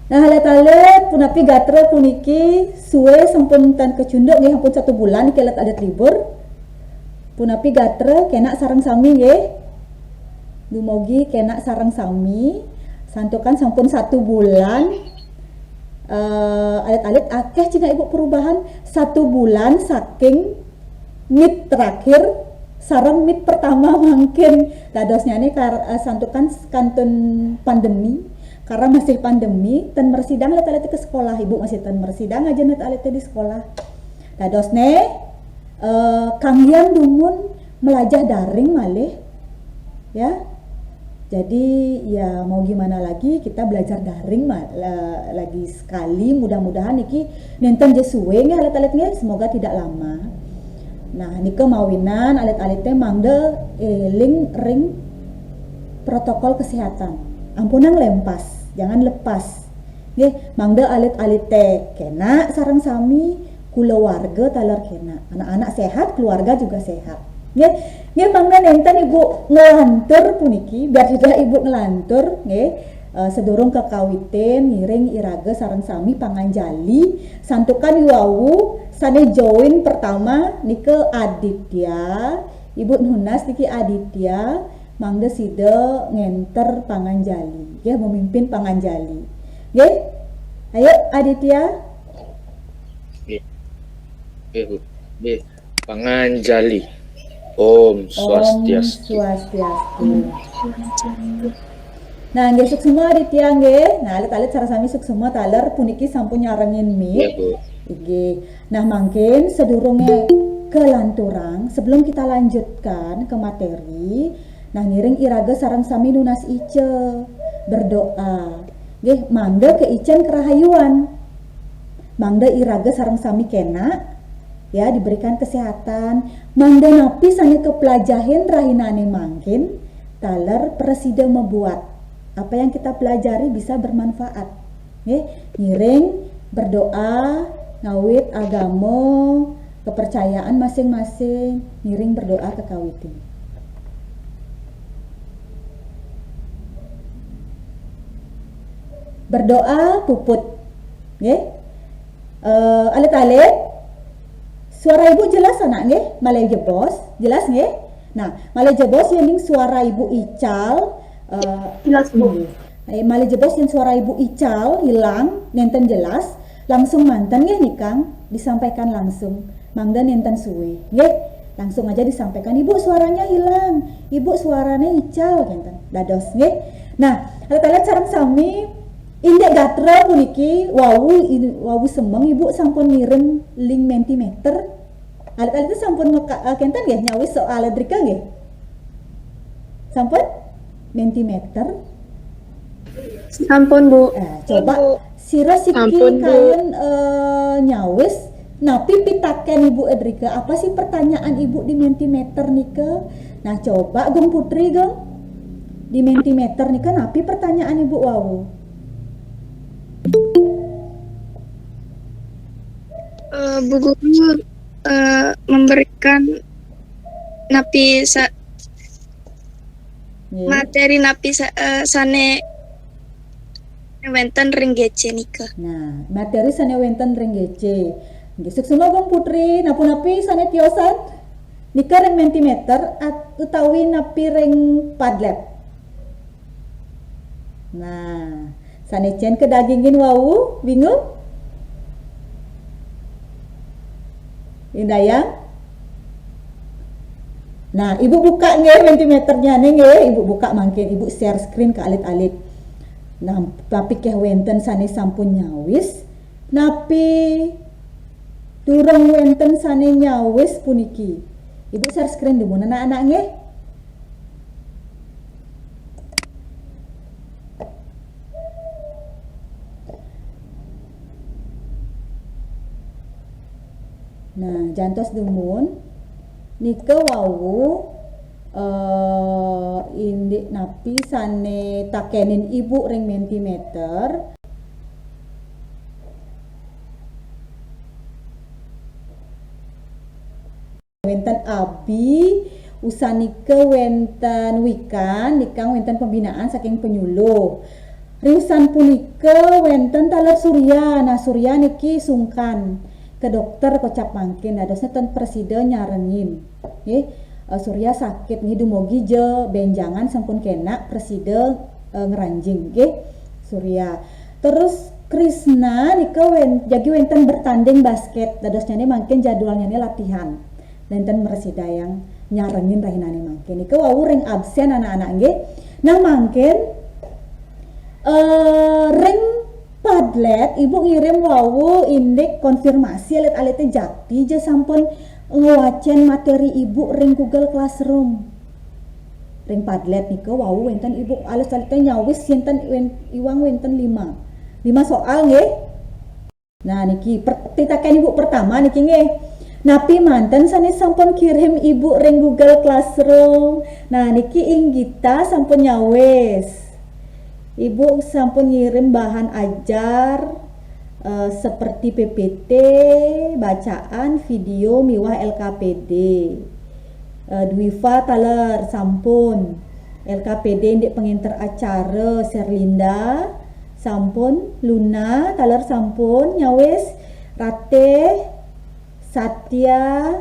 Nah halet-halet punapi gatra puniki suwe sampun tan kecunduk nggih sampun 1 bulan iki alet libur. Punapi gatra kena sareng sami nggih. Dumugi kena sareng sami. Santukan sampun 1 bulan. Alit-alit akeh cina ibu perubahan 1 bulan saking meet terakhir sarang meet pertama mungkin dadosnya ini santukan kantun pandemi karena masih pandemi dan mersidang alit-alit ke sekolah ibu masih tan mersidang aja net alit di sekolah dadosne kanggian dumun melajah daring malih ya. Jadi ya mau gimana lagi kita belajar daring lagi sekali mudah-mudahan iki nenten jesuwe nge alit-alitnya semoga tidak lama. Nah nike mawinan alit-alitnya mangde eling ring protokol kesehatan ampunang lempas jangan lepas nggih mangde alit-alite kena sareng sami keluarga taler kena anak-anak sehat keluarga juga sehat nggih mangga nenten ibu ngelantur puniki biar tidak ibu ngelantur nggih sedurung kekawitin ngiring iraga sareng sami panganjali santukan wawu sane join pertama nike Aditya ibu Nunas niki Aditya mangga sida ngenter panganjali nggih memimpin panganjali nggih ayo Aditya nggih panganjali Om Swastiastu. Nah, nggih suk semua Aditya nggih. Nah, alit-alit sareng sami suk semua taler puniki sampun nyarengin Iya, mie. Bu. Nggih. Nah, mangkin sedurunge kelanturang sebelum kita lanjutkan ke materi, nah ngiring iraga sareng sami nunas ice berdoa. Nggih, mangga ke icen kerahayuan. Mangga iraga sareng sami kena ya diberikan kesehatan mangga napi sane kepelajahin rahinane mangkin taler presida membuat apa yang kita pelajari bisa bermanfaat ngiring berdoa ngawit agama kepercayaan masing-masing ngiring berdoa ke kawitin berdoa puput alit-alit suara ibu jelas anak nggih, malai jebos, jelas nggih? Nah, malai jebos yang suara ibu Ical jelas Bu. Malai jebos yang suara ibu Ical hilang, nenten jelas, langsung mantan nggih nih Kang, disampaikan langsung. Mangga nenten suwe, nggih? Langsung aja disampaikan, Ibu suaranya hilang, Ibu suaranya Ical nenten. Dados nggih. Nah, alit-alit sareng sami indek gatra puniki wawu semeng ibu sampun mireng ling mentimeter alit-alit itu sampun kenten nggih nyawis soal drika nggih sampun mentimeter Sampun Bu. Coba sira siki kalian nyawis napi pitaken ibu Edrika apa sih pertanyaan ibu di mentimeter nika nah coba Gung Putri Gung di mentimeter nika napi pertanyaan ibu wawu Bu Guru memberikan materi napi sane wenten ring gece nika. Nah, materi sane wenten ring gece. Nggih semua Gong Putri napi sane tiosan nika ring mentimeter utawi napi ring padlet. Nah, sane cen kedagingin wau bingung? Indayang? Nah, ibu buka nggih mentimeternya nggih, ibu buka mangkin ibu share screen ke alit-alit. Nah, tapi keh wenten sane sampun nyawis, napi durung wenten sane nyawis puniki. Ibu share screen dulu anak-anak nggih. Nah, jantos dumun nika wawu indik napi sane takenin ibu ring mentimeter wenten abi usanika wenten wikan nikang wenten pembinaan saking penyuluh Riusan punika wenten taler Surya. Nah Surya niki sungkan ke dokter kocap mangkin dadosna ten presiden nyarengin nggih. Surya sakit nggih dumugi je benjangan sampun kena presiden ngeranjing nggih Surya. Terus Krisna nika jagi wenten bertanding basket dadosnya mangkin jadwalnya latihan. Wenten presida yang nyarengin rahinane mangkin nika wau ring absen anak-anak nggih. Nah mangkin ring Padlet ibu ngirim wawu indik konfirmasi alit-alite Jakti je sampun ngewacen materi ibu ring Google Classroom. Ring Padlet nika wawu wenten ibu alit-alite nyawis sinten iwang wenten 5 soal nggih. Nah niki titakan ibu pertama niki nggih. Napi manten sanes sampun kirim ibu ring Google Classroom. Nah niki Inggita sampun nyawis. Ibu sampun ngirim bahan ajar seperti PPT, bacaan, video, miwah LKPD. Dwiva taler sampun. LKPD indik penginter acara Serlinda sampun. Luna taler sampun nyawis. Rate, Satya,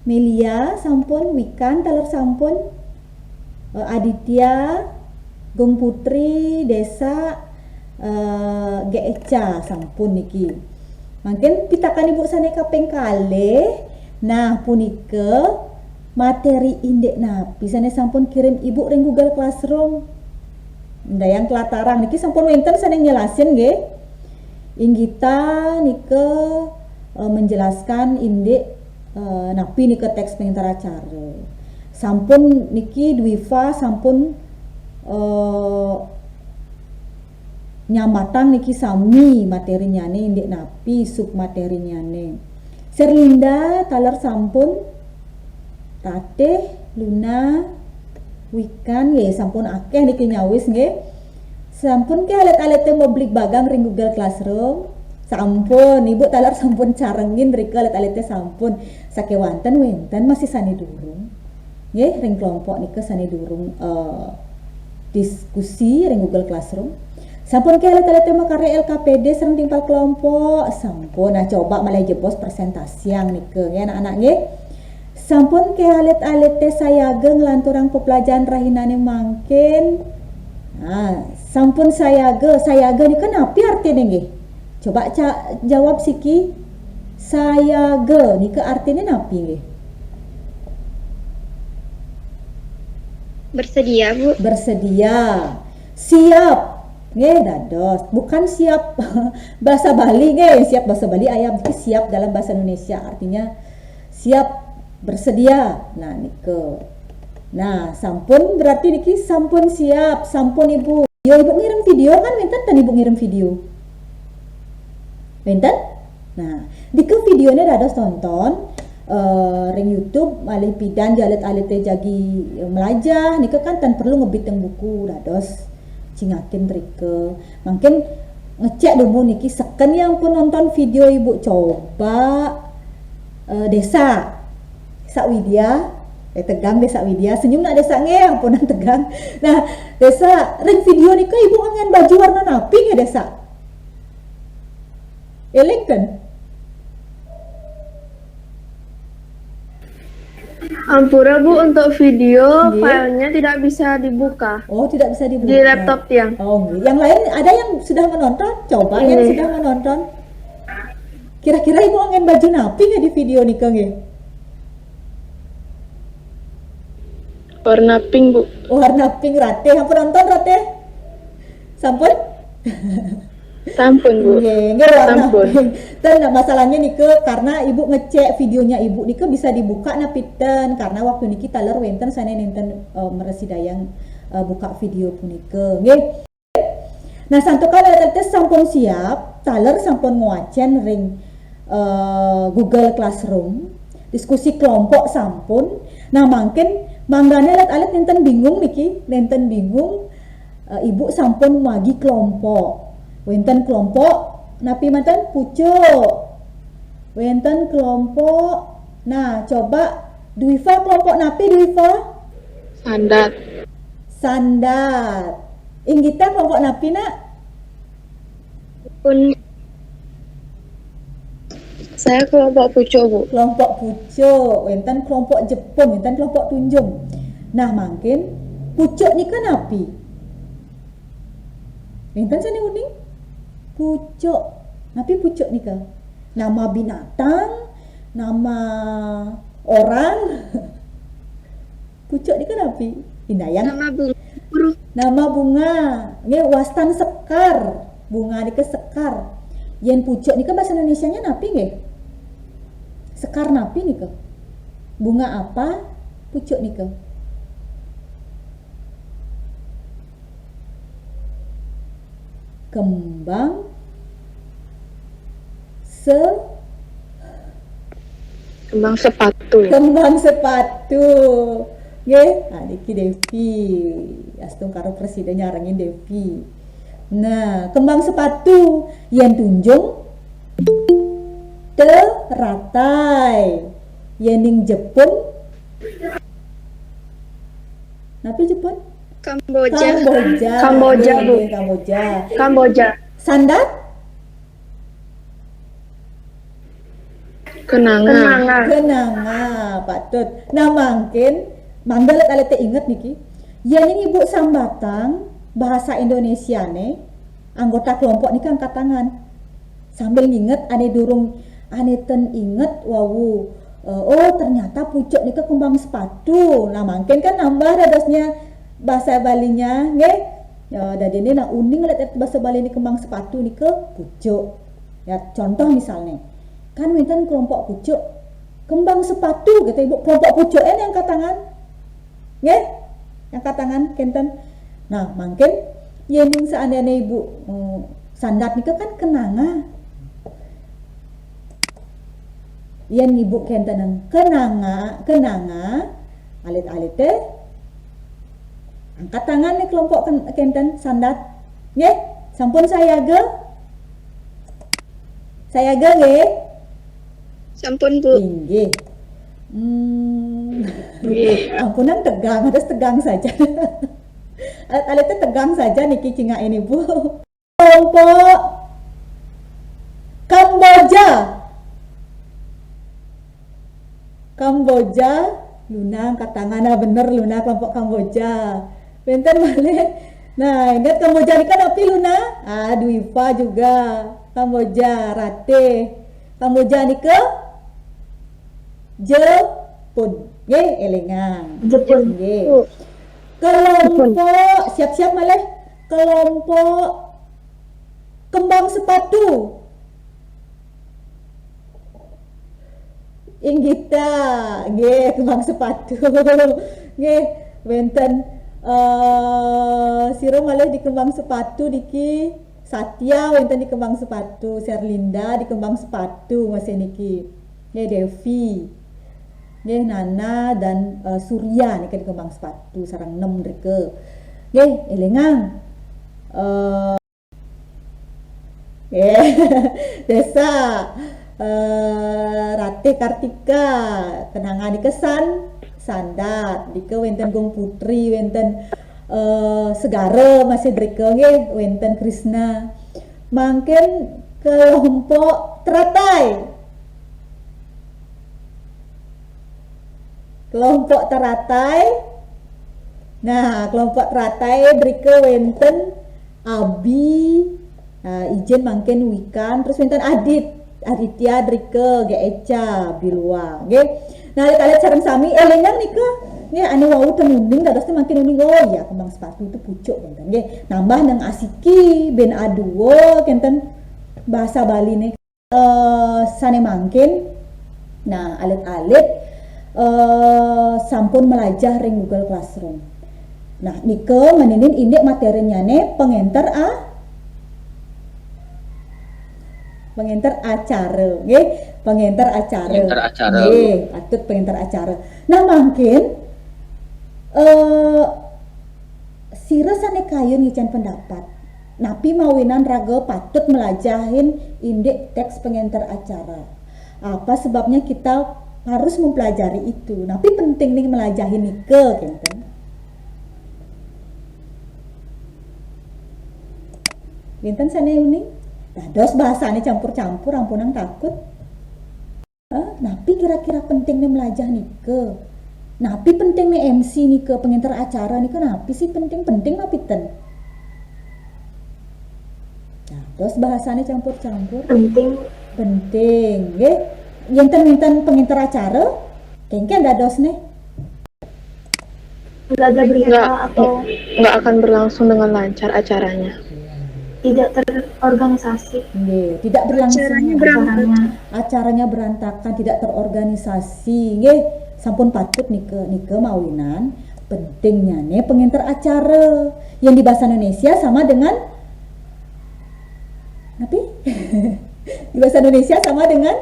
Melia sampun. Wikan taler sampun. Aditya, Gong Putri, Desa, Geeca sampun niki. Mungkin pitakan ibu sane kaping kalih. Nah punika materi indek napi sane sampun kirim ibu ring Google Classroom. Ndayang kelataran niki sampun wenten sane nyelasin nggih. Inggita nika menjelaskan indek napi nika teks pengintar acara. Sampun niki Dwiva sampun nyamatang niki sami materinya nih indek napi sub materinya nih. Serlinda taler sampun. Ratih, Luna, Wikan nggih sampun akeh niki nyawis nggih. Sampun ke alet-alete moblik bagang ring Google Classroom. Sampun ibu taler sampun carengin mriki alet-alete sampun sakewanten wenten masih sani durung. Nggih ring kelompok nika sani durung diskusi ring Google Classroom. Sampun ke alet-alete makarya LKPD serang timpal kelompok sampun. Nah coba malah jebos presentasi yang nika ya anak-anak nggih. Sampun ke alet-alete sayaga ngelanturang pepelajaran rahinane mangkin. Nah sampun sayaga nika napi artine nggih? Coba jawab siki. Sayaga nika artine napi nggih? Bersedia, Bu. Bersedia. Siap. Nggih dados, bukan siap bahasa Bali nggih, siap bahasa Bali ayam siap dalam bahasa Indonesia artinya siap bersedia. Nah nike. Nah, sampun berarti niki sampun siap, sampun Ibu. Ya Ibu ngirim video kan wenten tan Ibu ngirim video. Wenten? Nah, dike videonya dados tonton ring YouTube malih pidan jalet-alete jagi melajah nika kan tan perlu ngebiteng buku dados cingakin rike. Mungkin ngecek dulu niki seken yang pun nonton video Ibu coba Desa Widya tegang Desa Widya senyum nak Desa nge ampunan tegang. Nah Desa ring video nika Ibu ngangen baju warna napi nge Desa eling kan. Ampura Bu, untuk video filenya tidak bisa dibuka. Oh, tidak bisa dibuka. Di laptop yang. Oh, yang lain ada yang sudah menonton? Coba yang sudah menonton. Kira-kira Ibu angin baju napi nggak di video nih Kang ya? Warna pink Bu. Oh, warna pink Rate. Yang penonton Rate? Sampun? Sampun Bu. Nggak warna Sampun. pink. Dan masalahnya nih karena Ibu ngecek videonya Ibu nih bisa dibuka napiten karena waktu niki taler wenten sana nenten meresidayang buka video punika. Nggih. Nah santukan tete sampun siap, taler sampun nguacen ring Google Classroom, diskusi kelompok sampun. Nah mungkin manggane alet-alet nenten bingung niki, nenten bingung Ibu sampun magi kelompok. Wenten kelompok napi manten pucuk. Wenten kelompok. Nah, coba Dwiva kelompok napi Dwiva? Sandat. Sandat. Inggita kelompok napi nak? Pun saya kelompok pucuk, Bu. Kelompok pucuk, wenten kelompok Jepun, wenten kelompok tunjung. Nah, makin pucuk ni kan napi? Wenten sana uning? Pucuk. Napi pucuk ni ke? Nama binatang, nama orang. Pucuk ni kan napi? Indayang. Nama bunga, Guru. Nama bunga. Nge wastan sekar. Bunga ni ke sekar. Yen pucuk ni kan bahasa Indonesianya napi nge? Sekar napi ni ke? Bunga apa? Pucuk ni ke? Kembang Kembang sepatu. kembang sepatu. Nggih, niki Devi. Astung karo presiden nyarengin Devi. Nah, kembang sepatu yang tunjung teratai. Yang Jepun. Napi Jepun? Kamboja. Kamboja, Bu. Nggih, Kamboja. Kamboja. Sandat? Kenanga. Kenanga, patut. Nah, mungkin manggil kalian ingat niki. Yang ibu sambatang bahasa Indonesia nih, anggota kelompok nih angkat tangan. Sambil nginget, ane durung, ane ten inget, wawu. Oh ternyata pucuk nih kembang sepatu. Nah, mungkin kan nambah dadasnya bahasa Balinya, nggih. Ya, dari ini nah uning lihat bahasa Bali ini kembang sepatu nih ke pucuk. Ya, contoh misalnya. Kan wenten kelompok pucuk kembang sepatu gitu ibu, kelompok pucuk ini angkat tangan nggih, angkat tangan kenten. Nah mungkin yen seandainya ibu sandat nika kan kenanga, yen ibu kenten kenanga alit-alit teh angkat tangan nih kelompok kenten sandat nggih, sampun saya ge nggih. Sampun, Bu. Inggih. Ampunan tegang, harus tegang saja. Alit-alit tegang saja niki cinga ini, Bu. Kelompok Kamboja, Luna angkat tangan, nah bener Luna kelompok Kamboja. Benten balik. Nah, ingat Kamboja ini kan api Luna? Dwipa juga. Kamboja, Rate. Kamboja ini ke Jepun. Nggih, elingan. Jepun. Nggih. Kelompok siap-siap malih. Kelompok kembang sepatu. Inggita, nggih, kembang sepatu. Nggih, wenten sira malih di kembang sepatu diki Satya wenten di kembang sepatu, Serlinda di kembang sepatu masih niki. Nggih, Devi. Nggih, Nana dan Surya nih di kembang sepatu sarang 6 dreke. Nggih, elengang. Desa Rati Kartika kenangan di kesan sandat di ke wenten Gong Putri wenten Segara masih dreke nggih wenten Krishna mangken kelompok teratai nah kelompok teratai dreke wenten Abi ijen mangken Wikan terus wenten Aditya Drike Geeca Bilwa nggih. Nah lihat sareng sami elengan nika nggih anu wau tenunding dados makin uning oh ya kembang sepatu itu pucuk kenten nggih. Nambah nang asiki ben aduo kenten bahasa Bali nih sane mangkin. Nah alit-alit sampun melajah ring Google Classroom. Nah nika meninin indek materinya nih pengenter pengenter acara, nggih, pengenter acara. Nggih, patut pengenter acara. Nah, mungkin sira sane kayun ngican pendapat. Napi mawinan raga patut melajahin indek teks pengenter acara. Apa sebabnya kita harus mempelajari itu? Napi penting nih melajahin nike, kenten. Winten sana uning. Dados bahasane campur-campur ampunang takut. Napi kira-kira pentingnya melajah nike. Napi pentingnya MC nike, penginter acara nike, napi sih penting napi ten. Dados bahasane campur-campur. Penting, nggih. Winten penginter acara, kengken dados nih. Belajar berita atau Nggak akan berlangsung dengan lancar acaranya. tidak terorganisasi. Nggih, tidak berlangsung acaranya berantakan, tidak terorganisasi. Nggih, sampun patut nike mawinan. Pentingnya nih penginter acara yang di bahasa Indonesia sama dengan apa? Di bahasa Indonesia sama dengan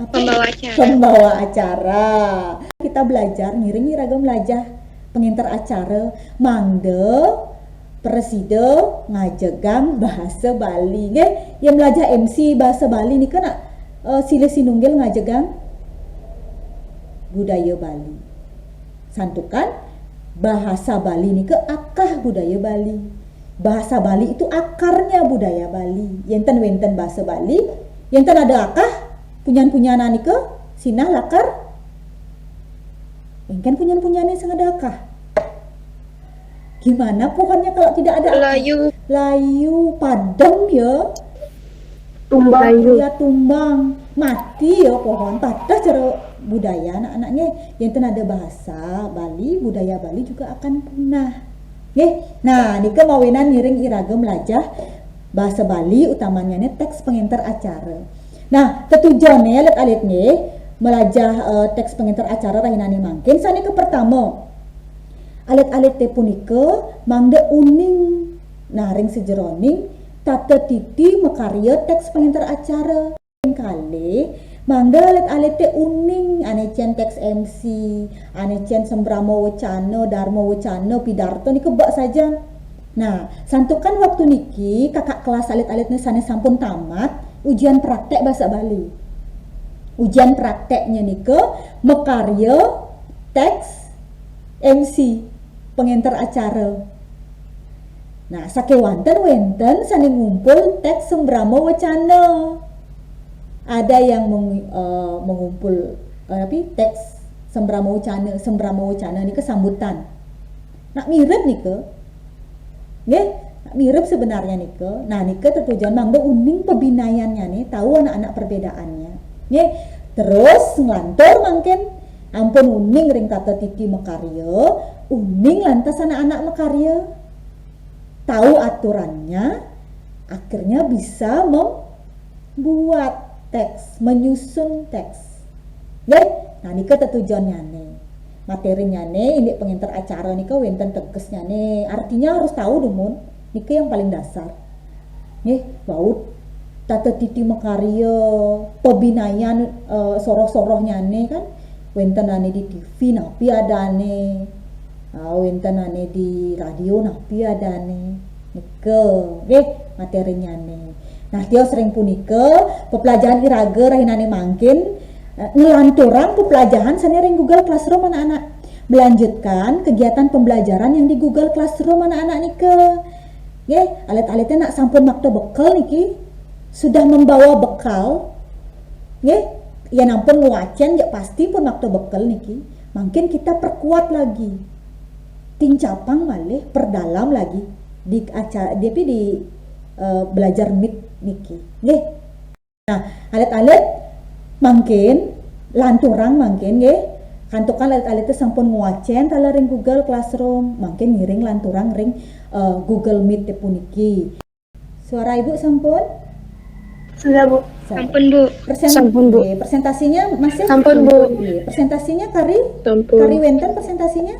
apa? Pembawa acara. Kita belajar ngiring ragam belajar penginter acara mangde preside ngajegang bahasa Bali nggih yang belajar MC bahasa Bali nih kan sile sinunggil ngajegang budaya Bali santukan bahasa Bali nih ke akah budaya Bali. Bahasa Bali itu akarnya budaya Bali. Yenten wenten bahasa Bali, yenten ada akah punyan-punyan nih ke sinah lakar. Kan punyan-punyannya sangat akah. Gimana pohonnya kalau tidak ada layu padam ya. Tumbang mati ya pohon patah cara budaya anak-anaknya yang ada bahasa Bali, budaya Bali juga akan punah. Nah, nika mawinan ngiring iragam lajah bahasa Bali utamanya nih teks penginter acara. Nah, ketujuannya alit-alitnya melajah teks penginter acara rahinane mangkin sane ke pertama. Alit-alit te punika mangde uning naring sejeroning tata titi mekarya teks penginter acara. Kali mangde alit-alit te uning anecen teks MC, anecen sembramo wacana, dharma wacana, pidarto niki bak saja. Nah, santukan waktu niki kakak kelas alit-alitnya sane sampun tamat ujian praktek bahasa Bali. Ujian prakteknya nike mekarya teks MC penginter acara. Nah, sakewanten wenten sane ngumpul teks sembramo wacana. Ada yang mengumpul teks sembramo wacana nike sambutan. Nak mirip nike. Nggih, nak mirip sebenarnya nike. Nah, nike tertujuan mangga uning pebinayannya nih, tahu anak-anak perbedaannya. Nggih, terus nglantur mangken ampun uning ring tata titi mekarya, uning lantas anak-anak mekarya tahu aturannya, akhirnya bisa membuat teks, menyusun teks. Nggih, nah nika tujuannya nih. Materinya nih ini penginter acara nika wenten tegesnya nih. Artinya harus tahu dumun. Nika yang paling dasar. Nggih, baut tata titi mekarya, pebinayan soroh-sorohnya nih kan. Wenten ane di TV napi ada ane. Wenten ane di radio napi ada ane. Nika, nggih, materinya nih. Nah, dia sering punika pepelajaran iraga rahinane mangkin ngelanturan pepelajaran sanering Google Classroom anak-anak. Melanjutkan kegiatan pembelajaran yang di Google Classroom anak-anak nika. Nggih, alit-alitnya nak sampun makta bekal niki sudah membawa bekal. Nggih, ya nampun ngwacen ya pasti pun makta bekal niki. Mungkin kita perkuat lagi. Tincapang malih perdalam lagi di acara di belajar mit niki. Nggih. Nah, alit-alit mungkin lanturang mungkin nggih. Kantukan alit-alit itu sampun nguacen tala ring Google Classroom, mungkin ngiring lanturang ring Google Meet te puniki. Suara Ibu sampun? Sudah, Bu. Sampun, Bu. Sampun, Bu. Presentasinya masih? Sampun, Bu. Presentasinya kari Sampun. wenten presentasinya?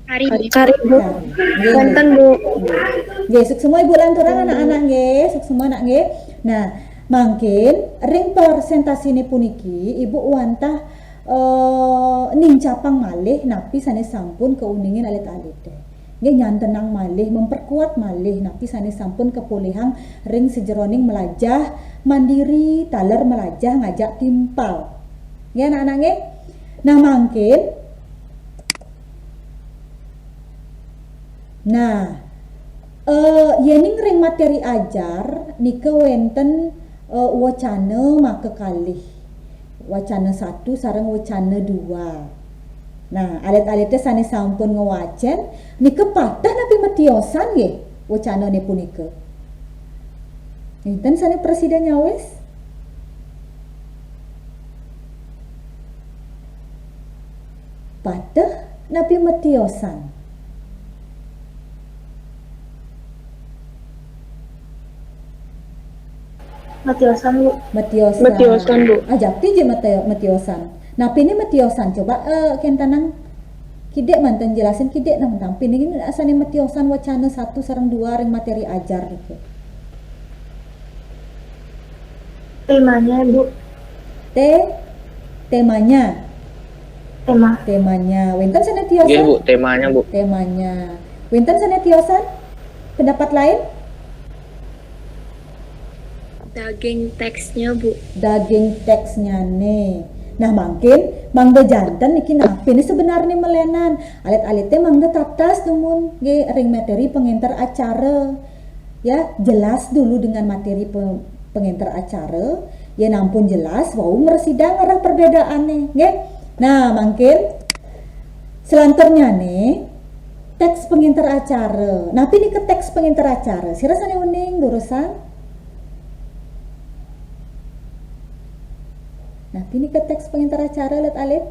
Kari, Bu. Wonten, Bu. Nggih, suk semua Ibu lanturang anak-anak nggih, suk semua anak nggih. Nah, mangkin ring presentasi ini puniki Ibu wantah nincapang malih napi sane sampun keuningin alit-alit teh. Nggih nyantenang malih memperkuat malih napi sane sampun kepulihang ring sejeroning melajah mandiri taler melajah ngajak timpal. Nggih anak-anak nggih. Nah, mangkin Nah, yening ring materi ajar nika wenten wacana maka kalih. Wacana 1 sareng wacana 2. Nah, alit-alitnya sane sampun ngewacen nika patah napi metiosan nggih wacana ne punika. Enten sane presiden nyawes. Patah napi metiosan. Matiosan, Bu. Metiosan, Bu. Ajak ti je metiosan. Nah, ini metiosan coba kentanang kidek mantan jelasin kidek nang tampi ini asane metiosan wacana 1 sareng 2 ring materi ajar gitu. Temanya, Bu. Temanya. Tema. Temanya. Wenten sana Nggih, tiosan. Bu, temanya, Bu. Temanya. Wenten sana tiosan. Pendapat lain? Daging teksnya, Bu. Daging teksnya nih. Nah, mungkin mangga jantan niki napi ini sebenarnya melenan. Alit-alitnya mangga tatas tumun ge ring materi penginter acara. Ya, jelas dulu dengan materi penginter acara. Ya nampun jelas wau meresidang arah perbedaannya, nggih. Nah, mungkin selanturnya nih teks penginter acara. Napi ini ke teks penginter acara. Sirasane uning lurusan. Nah, ini ke teks penginter acara lihat alit.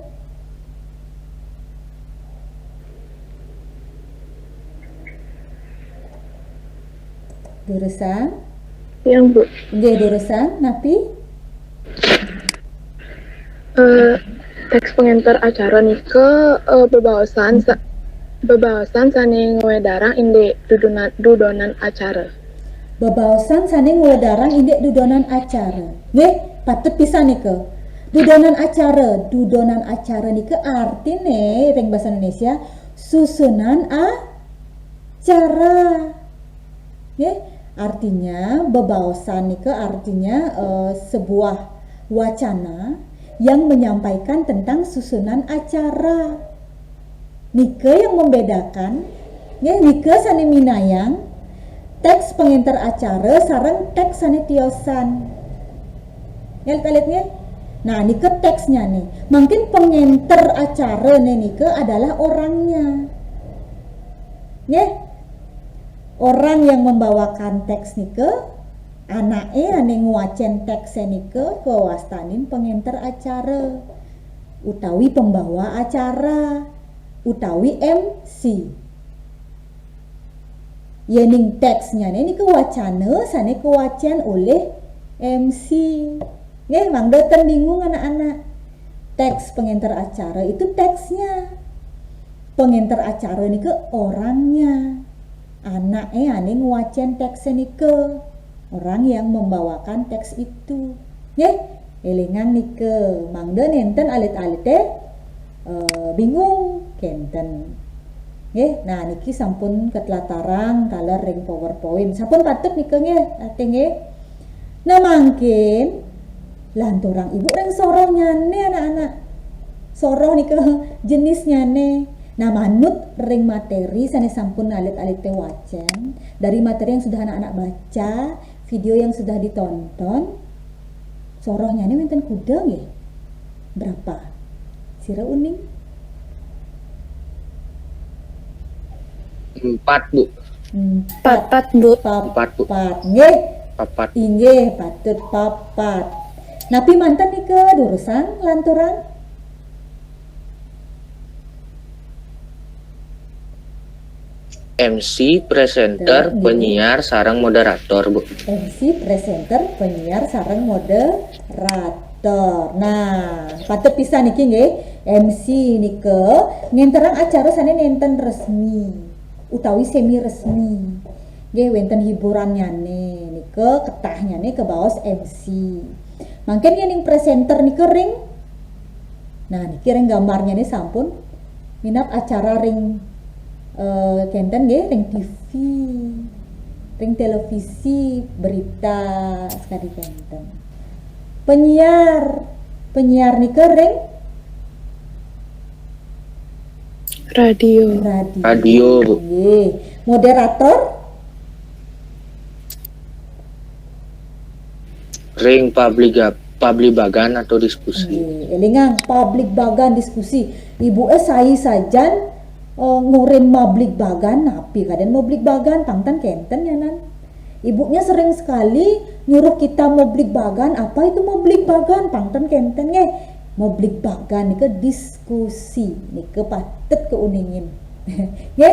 Durusan, Yang, Bu. nggih durusan, napi Teks pengantar acara nika bebaosan saning wedarang inde dudonan acara. bebaosan saning wedarang indek dudonan acara. Nggih, patut pisan nika. Dudonan acara nika artine ring bahasa Indonesia susunan acara. Nggih, artinya bebaosan nika artinya sebuah wacana yang menyampaikan tentang susunan acara. Nika yang membedakan, nggih nika sane minayang teks penginter acara sareng teks sane tiosan. Lihat nggih. Nah, nika teksnya nih. Mungkin penginter acara nika adalah orangnya. Nggih. Orang yang membawakan teks nika anake ane nguacen teks nika kewastanin penginter acara utawi pembawa acara utawi MC. Yening teksnya ini kewacana sane kewacen oleh MC. Nggih, mangga ten bingung anak-anak. Teks penginter acara itu teksnya. Penginter acara nika orangnya. Anake ane nguacen teks nika. Orang yang membawakan teks itu. Nggih, elingan nika. Mangga nenten alit-alite bingung kenten. Nggih, nah niki sampun ketlatarang color ring PowerPoint. Sampun patut nika nggih, ate nggih. Nah, mungkin lanturang ibu ring soroh nyane anak-anak. Soroh nika jenis nyane. Nah, manut ring materi sane sampun alit-alit wacen dari materi yang sudah anak-anak baca, video yang sudah ditonton. Sorohnya ini wenten kuda nggih. Berapa? Sira uning? 4, Bu. Papat, Bu. Empat, Bu. Papat. Nggih. Papat. Inggih, patut papat. Napi mantan nih ke durusan lanturang? MC, presenter, penyiar, sarang moderator, Bu. MC, presenter, penyiar, sareng moderator. Nah, patut pisan niki nggih. MC nike ngenterang acara sane nenten resmi utawi semi resmi. Nggih wonten hiburannya nike ketahnya ke baos MC. Mangken ning presenter nike ring. Nah, niki ring gambarnya nih sampun minat acara ring kenten nggih ring TV, ring televisi, berita sekali kenten. Penyiar nike ring Radio. Radio, Bu. Nggih. Moderator Ring pablibagan atau diskusi. elingang public bagan diskusi. Ibu sai sajan ngurim public bagan napi kaden public bagan pangtan kenten ya nan. Ibunya sering sekali nyuruh kita public bagan. Apa itu public bagan pangtan kenten nge. Public bagan nika diskusi nika patet keuningin. Nge.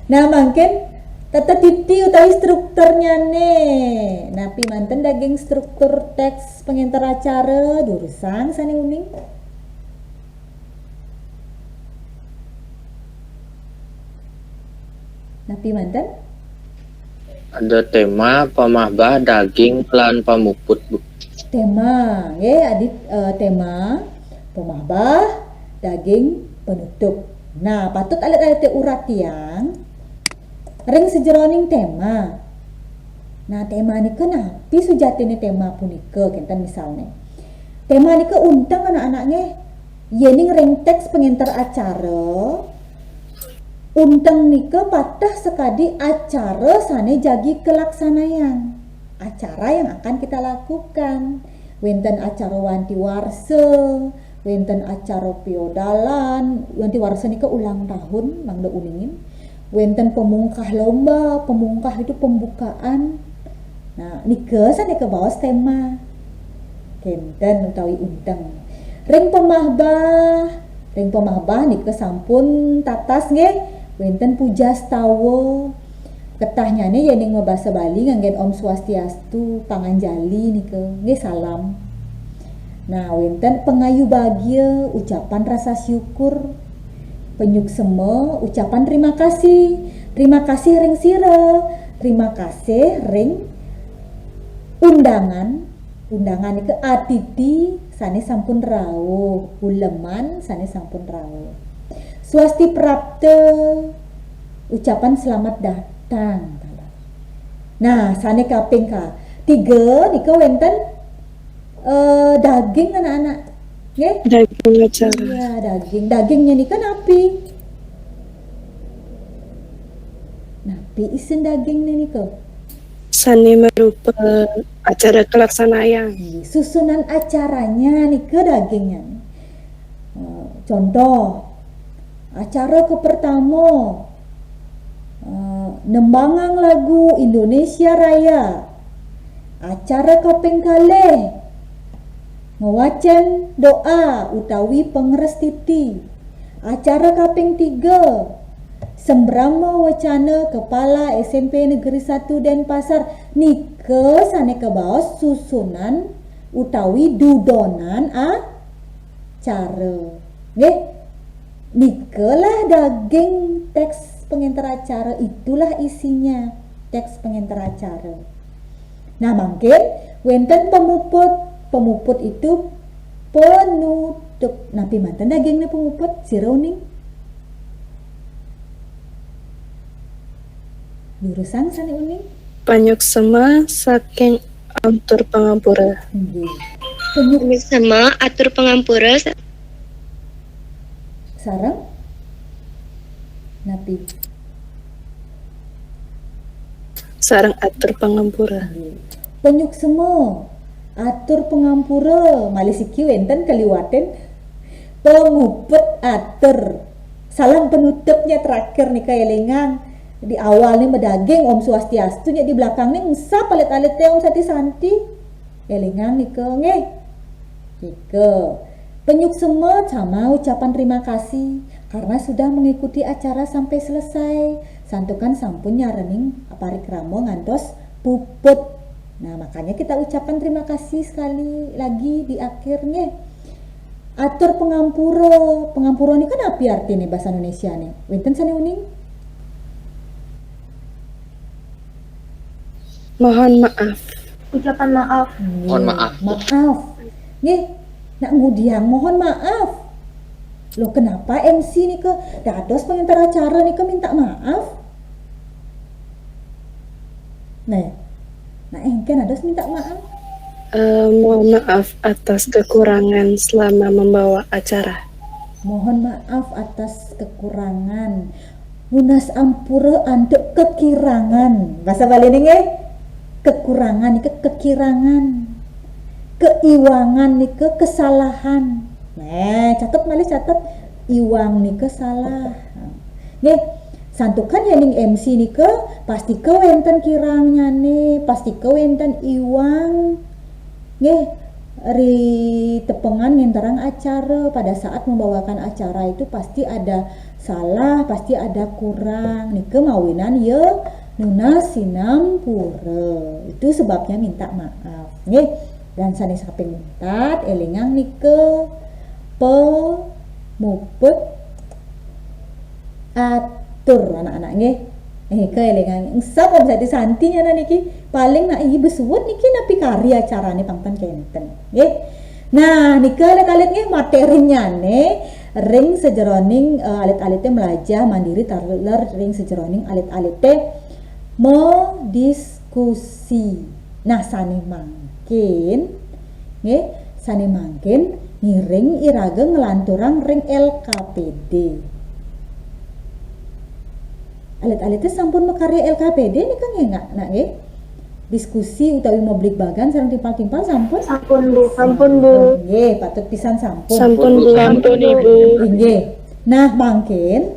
Nah mungkin tata titi utawi strukturnya nih. Napi manten daging struktur teks pengantar acara jurusan sani uning. Napi manten Ada tema pemahbah daging lan pamuput, Bu. tema, adit tema pemahbah daging penutup. Nah patut alit-alit urat yang ring sejeroning tema. Nah tema ini kenapa sujatine tema punika kenten misalnya. Tema ini undang anak-anaknya yening ring teks pengantar acara. Undang nika patah sekadi acara sane jagi kelaksanaan. Acara yang akan kita lakukan. Wenten acara wanti warse, wenten acara piodalan, wanti warse nika ulang tahun mangda uningin. Wenten pemungkah lomba, pemungkah itu pembukaan. Nah, nika sana ke bawah tema. Kenten utawi undang. Ring pemahbah nika sampun tatas nggih. Wenten puja stawa. Ketahnya nih yening bahasa Bali nganggen Om Swastiastu panganjali nika nggih salam. Nah, wenten pengayu bahagia, ucapan rasa syukur. Penyuksema ucapan terima kasih ring sira, terima kasih ring undangan ke atiti sane sampun rawuh, uleman sane sampun rawuh. Swasti prapta ucapan selamat datang. Nah sane kaping ka 3 nika wenten daging anak-anak. Nggih? Daging acara. Iya, dagingnya nih kan napi isen dagingnya nih ke Sani merupa acara kelaksanaan. susunan acaranya nih ke dagingnya. Contoh acara ke pertama nembangang lagu Indonesia Raya. Acara kaping kalih ngewacen doa utawi pengrestiti. Acara kaping 3 sembrama wacana kepala SMP Negeri 1 Denpasar. Nika sane ke bawah susunan utawi dudonan acara. Nggih. Nika lah daging teks pengantar acara, itulah isinya teks pengantar acara. Nah mungkin wenten pemuput itu penutup. Napi mantan dagingnya pemuput sirauning jurusan sani uning Panyuksema saking atur pangampura. Sama atur pengampura sarang napi Sarang atur pangampura. penyuksema atur pengampura malisiki wenten kaliwaten penguput atur salam penutupnya terakhir nih kayak lengang di awal nih medaging Om Swastiastu nya di belakang nih ngsa palet-alet Om Sati Santi elengang nih ke nggih ke penyuksema sama ucapan terima kasih karena sudah mengikuti acara sampai selesai. Santukan sampun nyarening parikrama ngantos puput. Nah makanya kita ucapkan terima kasih sekali lagi di akhirnya. Atur pengampura ini kan apa artinya bahasa Indonesia nih? Wenten sane uning? Mohon maaf. Ucapan maaf. Mohon maaf. Maaf. Nggih, nak ngudiang mohon maaf. Loh kenapa MC nih ke dados pengantar acara nih ke minta maaf? Nah engken dados minta maaf. Mohon maaf atas kekurangan selama membawa acara. Mohon maaf atas kekurangan. Munas ampura antuk kekirangan. Bahasa Bali nggih kekurangan nike kekirangan. Keiwangan nike kesalahan. Nah, catat iwang nike salah. Nggih, santukan yening MC nike pasti wenten kirangnya nih, pasti wenten iwang. Nggih, ri tepengan ngenterang acara pada saat membawakan acara itu pasti ada salah, pasti ada kurang. Nike mawinan ye nuna sinampura. Itu sebabnya minta maaf. Nggih. Dan sanes kaping muntat elingang nike pemuput atur anak-anak nggih. Ke elingang sapa bisa disantinya niki paling nak iki besuwut niki napi karya carane pangpan kenten nggih. Nah nike alit-alit nggih materinya ring sejeroning alit-alite melajah mandiri taler ring sejeroning alit-alite diskusi. Nah sane nggih sane mangkin ngiring iraga ngelanturang ring LKPD. Alit-alite sampun makarya LKPD nih kan nggih diskusi utawi moblik bagan sareng timpal-timpal sampun Bu. nggih patut pisan sampun Ibu. nggih. Nah mangkin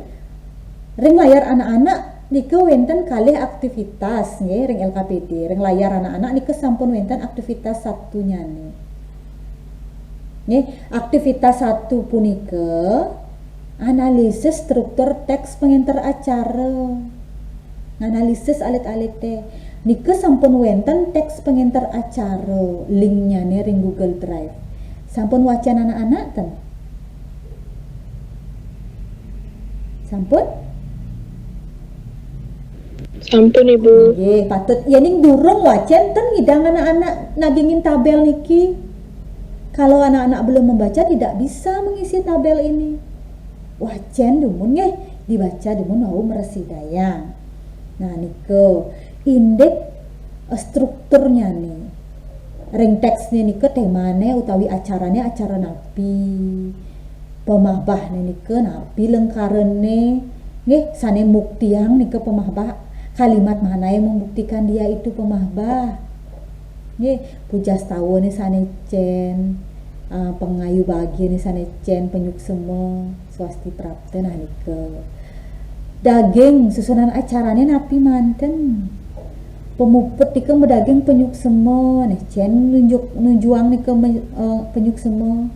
ring layar anak-anak nike wenten kalih aktivitas nggih ring LKPD ring layar anak-anak nike sampun wenten aktivitas satunya nih aktivitas satu punika analisis struktur teks penginter acara, analisis alit-alite nike sampun wenten teks penginter acara linknya nih ring Google Drive sampun wacan anak-anak ten Sampun Ibu. Nggih, patut ya ning durung wacan ten ngidang anak-anak nagingin tabel niki. Kalau anak-anak belum membaca tidak bisa mengisi tabel ini. Wacan dumun nggih dibaca dumun wau meresi dayang. Nah niko indeks strukturnya nih. Ring teksnya niko temane utawi acarane acara napi. Pemahbah niko napi lengkarene nggih sane muktiang niko pemahbah kalimat mana yang membuktikan dia itu pemahbah. Nggih, pujas tawo nih sane cen pengayu bagi nih sane cen penyuk semo swasti prapta nah nike. Daging susunan acaranya napi manten. Pemuput nike medaging penyuk semo nih cen nunjuang nike penyuk semo.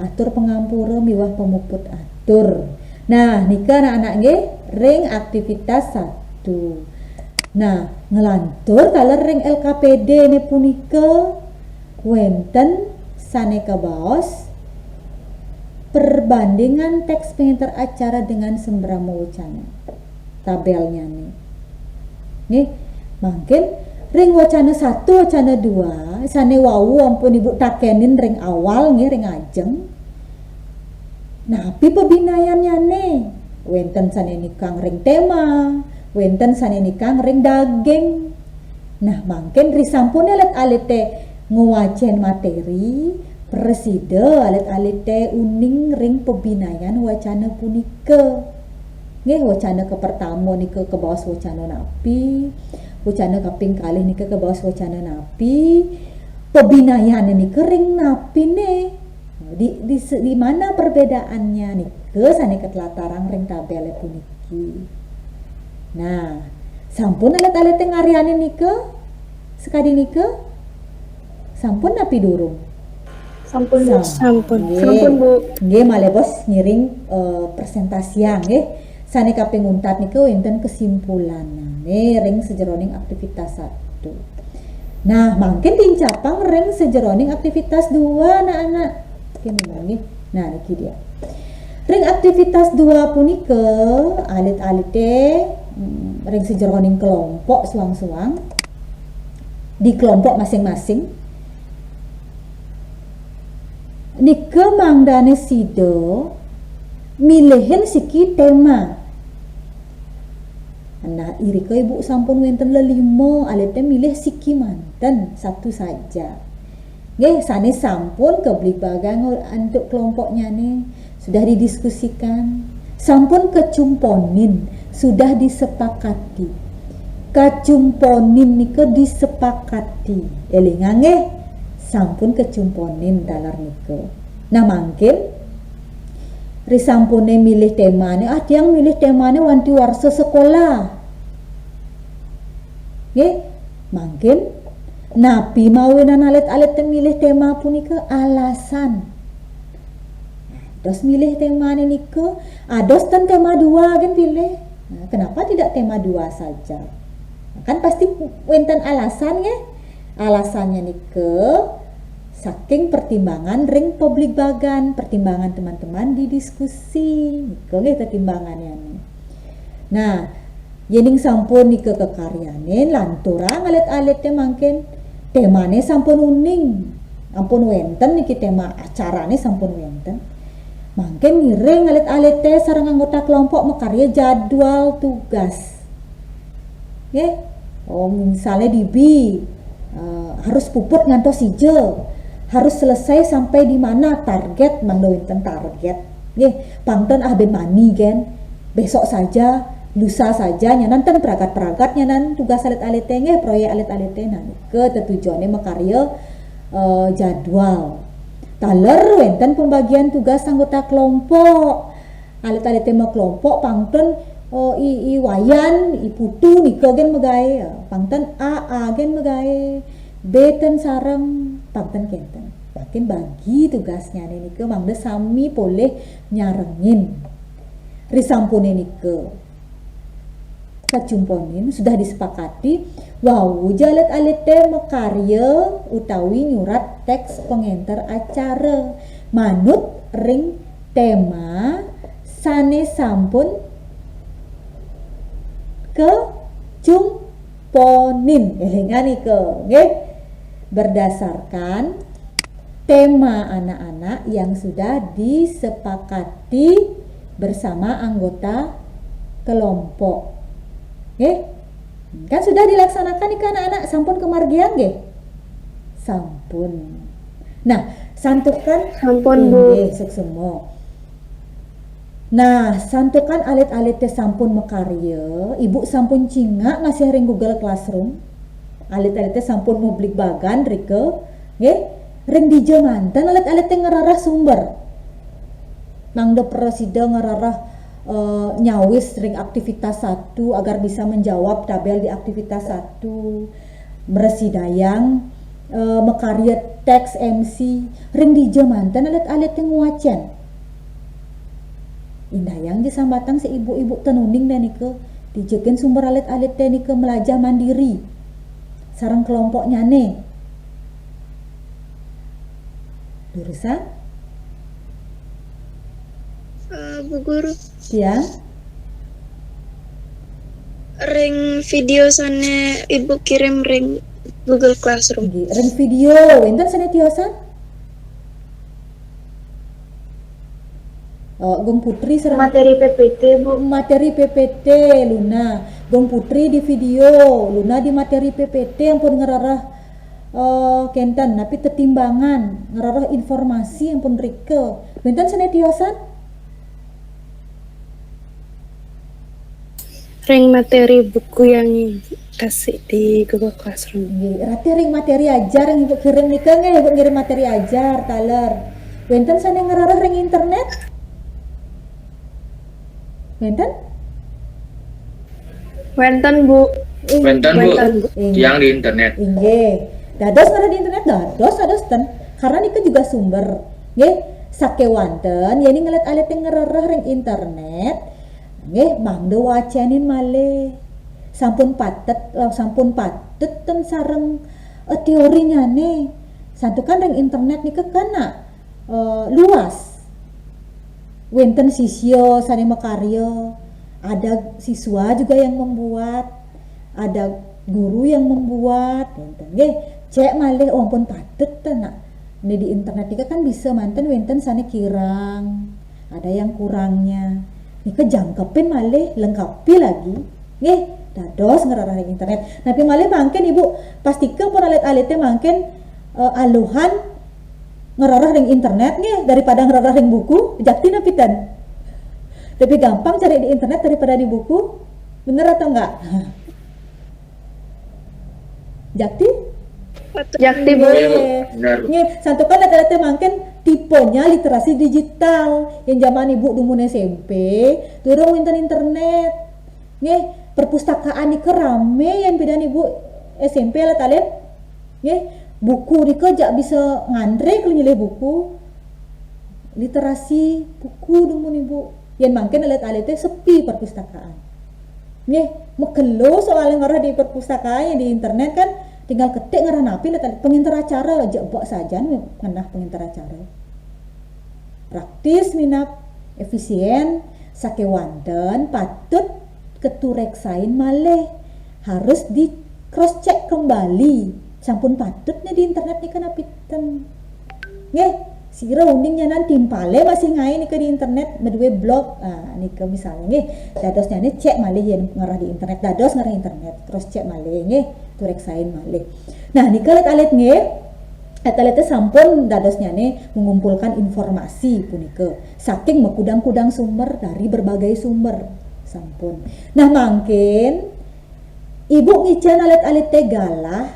Atur pengampura miwah pemuput atur. Nah, nike anak-anak nggih ring aktivitas satu. Nah, ngelantur kalau ring LKPD ne punika wenten sane kabaos perbandingan teks penginter acara dengan sembrama wacana. Tabelnya nih. Nih, mungkin ring wacana 1, wacana 2, sane wau ampun Ibu takenin ring awal nih ring ajeng. Nah, pi pebinayannya nih wenten sane nikang ring tema, wenten sane nikang ring daging. Nah, mungkin risampun alit-alite nguwacen materi preside alit-alite uning ring pebinayan wacana punika. Nggih, wacana ke pertama nika ke bawah wacana napi, wacana kaping kalih nika ke bawah wacana napi, pebinayan nika ring napi nih. Di mana perbedaannya nika sane ketelatarang ring tabel puniki. Nah, sampun alit-alite ngaryane nika sekadi nika sampun napi durung? Sampun Bu. Nggih malih bos ngiring presentasian nggih. Sane kaping untat niku wonten kesimpulan. Nih ring sejeroning aktivitas 1. Nah, mungkin dincapang ring sejeroning aktivitas 2 anak-anak. Nggih. Nah, iki dia. Ring aktivitas 2 punika alit-alite ring sejeroning kelompok suang-suang di kelompok masing-masing nike mangdane sido milihin siki tema. Nah, irika Ibu sampun wenten lelimo alite milih siki manten satu saja. Nggih, sane sampun keblik bagang untuk kelompoknya nih sudah didiskusikan. Sampun kecumponin sudah disepakati. Kacumponin nika disepakati. Elingange sampun kecumponin dalar nika. Nah mangkin risampune milih temane, yang milih temane wanti warsa sekolah. Nggih, mangkin napi mawenan alit-alit milih tema punika alasan. Dos milih tema nika, ados ten tema 2 kan pilih. Nah, kenapa tidak tema 2 saja? Kan pasti wenten alasan ya. Alasannya nika saking pertimbangan ring publik bagan, pertimbangan teman-teman di diskusi. Nika nggih pertimbangannya. Nah, yening sampun nika kekaryane lanturang alit-alitnya mangkin temane sampun uning. Ampun wenten niki tema acarane sampun wenten. Mangkin ngiring alit-alite sareng anggota kelompok mekarya jadwal tugas. Nggih. Oh, misalnya dibi harus puput ngantos hijau, harus selesai sampai di mana target, mangdo wenten target. Nggih, pangton ben mani kan. Besok saja, lusa saja nyanan ten peragat-peragat nyanan tugas alit-alite nggih, proyek alit-alite nah ke tujuane mekarya jadwal. Taler wenten pembagian tugas anggota kelompok. Alit-alite kelompok pangton i wayan, i putu nika gen megawe, pangten A gen megawe, B ten sareng pangten kenten. Makin bagi tugasnya nika mangda sami boleh nyarengin. Risampune nika kacumponin sudah disepakati wow jalet alite mekarya utawi nyurat teks pengenter acara manut ring tema sane sampun kecumponin elingan nika nggih berdasarkan tema anak-anak yang sudah disepakati bersama anggota kelompok. Nggih. Kan sudah dilaksanakan nih anak-anak sampun kemargian nggih. Sampun. Nah, santukan Sampun, Bu. nggih seksemo. Nah, santukan alit-alit sampun mekarya, ibu sampun cingak ngasih ring Google Classroom. Alit-alit sampun publik bagan rike, nggih. Ring dija manten alit-alit ngerarah sumber. Mangdo presida ngerarah nyawis ring aktivitas 1 agar bisa menjawab tabel di aktivitas 1 meresidayang mekarya teks MC ring di jamantan alit-alit yang nguacan indah yang disambatang si ibu-ibu tenuning dan nika dijekin sumber alit-alit dan nika melajah mandiri sarang kelompoknya nih jurusan Bu Guru, ya ring video sana Ibu kirim ring Google Classroom. ring video enten sana tiosan Gong Putri sareng Materi PPT, Bu. materi PPT Luna Gong Putri di video Luna di materi PPT yang pun ngerarah kenten tapi tetimbangan ngerarah informasi yang pun rike benten sana tiosan Ring materi buku yang kasih di Google Classroom. Rati ring materi ajar yang ibu kirim nika nggak ibu ngirim materi ajar taler benten sana ngerarah ring internet benten Wenten, Bu. Wenten Bu, yang di internet. Inge, dados ngarah di internet dados ten karena nika juga sumber nggih sake wanten yani ngelet-alit yang ngerarah ring internet nggih mangdo wacanin malih sampun patet ten sareng teorinya nih santukan ring internet nika kana luas wenten sisyo sane makarya ada siswa juga yang membuat ada guru yang membuat nggih cek malih ampun patet tenan di internet nika kan bisa manten wenten sane kirang ada yang kurangnya nika jangkepin malih lengkapi lagi nggih dados ngerarah ring internet tapi malih mangken ibu pastikan pun alit-alitnya mangken aluhan ngerarah ring internet nggih daripada ngerarah ring buku jakti napitan tapi gampang cari di internet daripada di buku Bener atau enggak? Jakti? Jakti Bu. Benar. Nge, santukan rata-rata mangken tipenya literasi digital yang zaman ibu dumun SMP durung internet. Nge, perpustakaan nih rame yang beda ibu SMP lah kalian. Nge, buku nih jak bisa ngantri kalau nyilih buku. Literasi buku dumun ibu. Yang mangken alit-alitnya sepi perpustakaan. Nge, mekelo soalnya ngarah di perpustakaan yang di internet kan tinggal ketik ngarah napi pengintar acara aja bok saja ngenah pengintar acara praktis minap efisien sakewanten patut ketureksain malih harus di cross check kembali sampun patutnya di internet nih kan apiten nggih sira undingnya nanti timpale masih ngai nih ke di internet medue blog nih ke misalnya nggih dadosnya nih cek malih yang ngarah di internet dados ngarah internet cross check malih nggih tureksain malih. Nah, nih kalau alit nggih, alit sampun dadosnya nih mengumpulkan informasi punika saking mekudang-kudang sumber dari berbagai sumber sampun. Nah, mungkin ibu ngicen alit-alit galah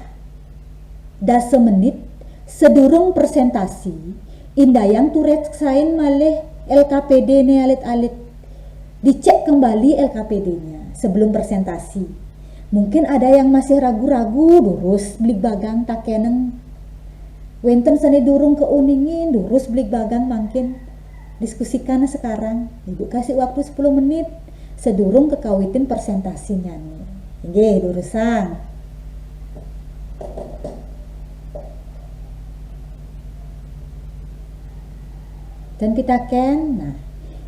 dasa menit sedurung presentasi indayang tureksain malih LKPD nih alit-alit dicek kembali LKPD-nya sebelum presentasi. Mungkin ada yang masih ragu-ragu durus beli bagang tak keneng wenten sani durung keuningin durus beli bagang makin diskusikan sekarang ibu kasih waktu 10 menit sedurung kekawitin presentasinya nih nggih durusan dan kita nah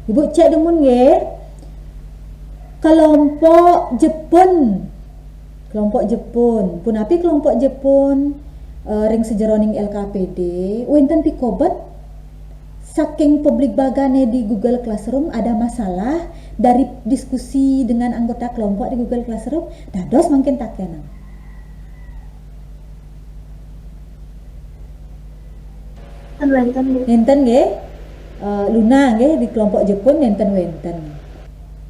ibu cek demun nggih kelompok Jepun punapi kelompok Jepun ring sejeroning LKPD wenten pikobat saking publik bagane di Google Classroom ada masalah dari diskusi dengan anggota kelompok di Google Classroom dados makin tak kenang wenten nggih Luna nggih di kelompok Jepun wenten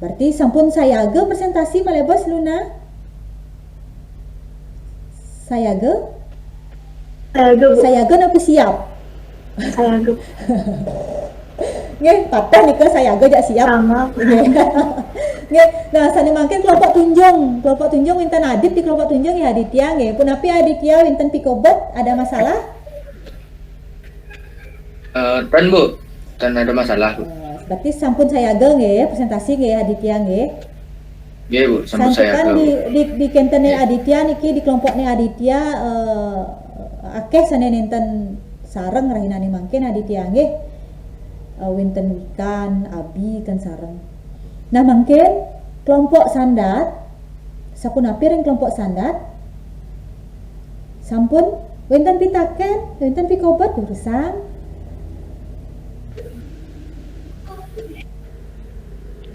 berarti sampun sayaga presentasi malebos Luna Sayaga napi siap. Sayaga. Nggih, patah nih ke sayaga jak siap. Sama. Nggih. Nah, sane mangken kelompok tunjung winten Adit di kelompok tunjung ya Aditya nggih. Punapi Aditya winten pikobot ada masalah? Tan Bu, tan ada masalah Bu. Berarti sampun sayaga nggih presentasi nggih Aditya nggih. Iya Bu, sama saya kan tahu. di kentene Aditya niki di kelompoknya Aditya akeh sane nenten sareng rahinane mangken Aditya nggih winten Wikan, Abi kan sareng. Nah mangken kelompok sandat sapunapi ring kelompok sandat sampun winten pitaken, winten pikobat urusan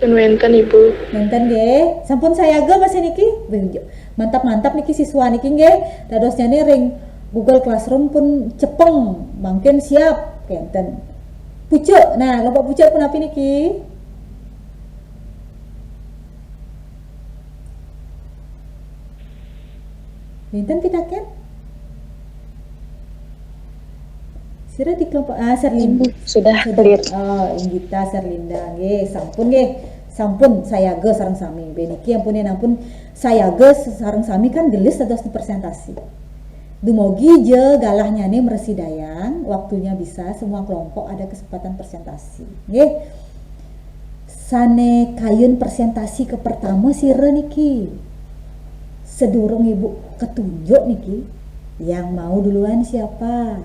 Wenten Ibu. Nenten nggih, sampun sayaga masih niki. Mantap-mantap niki siswa niki nggih. Dadosnya nih ring Google Classroom pun cepeng, mungkin siap kenten. Pucuk. Nah, kelompok pucuk pun api niki? Nenten pitaken? Sira di kelompok Serlinda Sudah clear. Oh, Inggita Serlinda nggih, sampun nggih. Sampun sayaga sareng sami. Beniki ampun ampun sayaga sareng sami kan gelis dados presentasi. Dumogi je galahnya nih meresi dayang, waktunya bisa semua kelompok ada kesempatan presentasi. Nggih. Sane kayun presentasi ke pertama sira niki. Sedurung Ibu ketunjuk niki. Yang mau duluan siapa?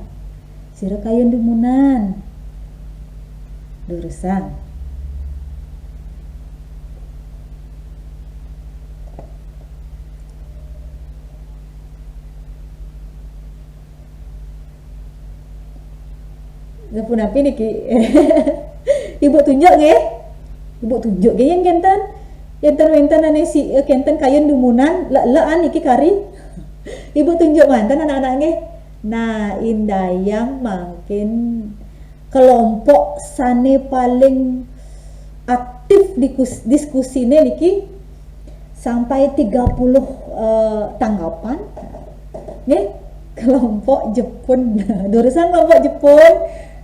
Sira kayun dumunan. Durusan. Zapun api niki. Ibu tunjuk nggih? Ibu tunjuk nggih yang kenten. Kenten ane si kenten kayun dumunan lean niki kari. Ibu tunjuk mantan anak-anak nggih. Nah, indayang makin kelompok sane paling aktif diskusi niki sampai 30 tanggapan. Nggih, kelompok Jepun. Jurusan kelompok Jepun.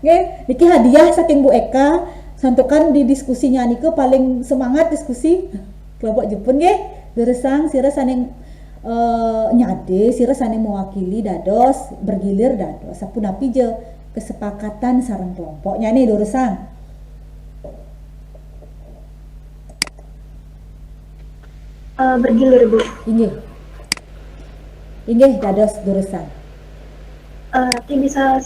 Nggih, niki hadiah saking Bu Eka. Santukan di diskusinya niku paling semangat diskusi kelompok Jepun nggih. Jurusan sira saning nyade, sira saning mewakili dados bergilir dados sapunapi je kesepakatan sareng kelompoknya nih jurusan. Bergilir, Bu. Inggih. Inggih dados jurusan. Nanti bisa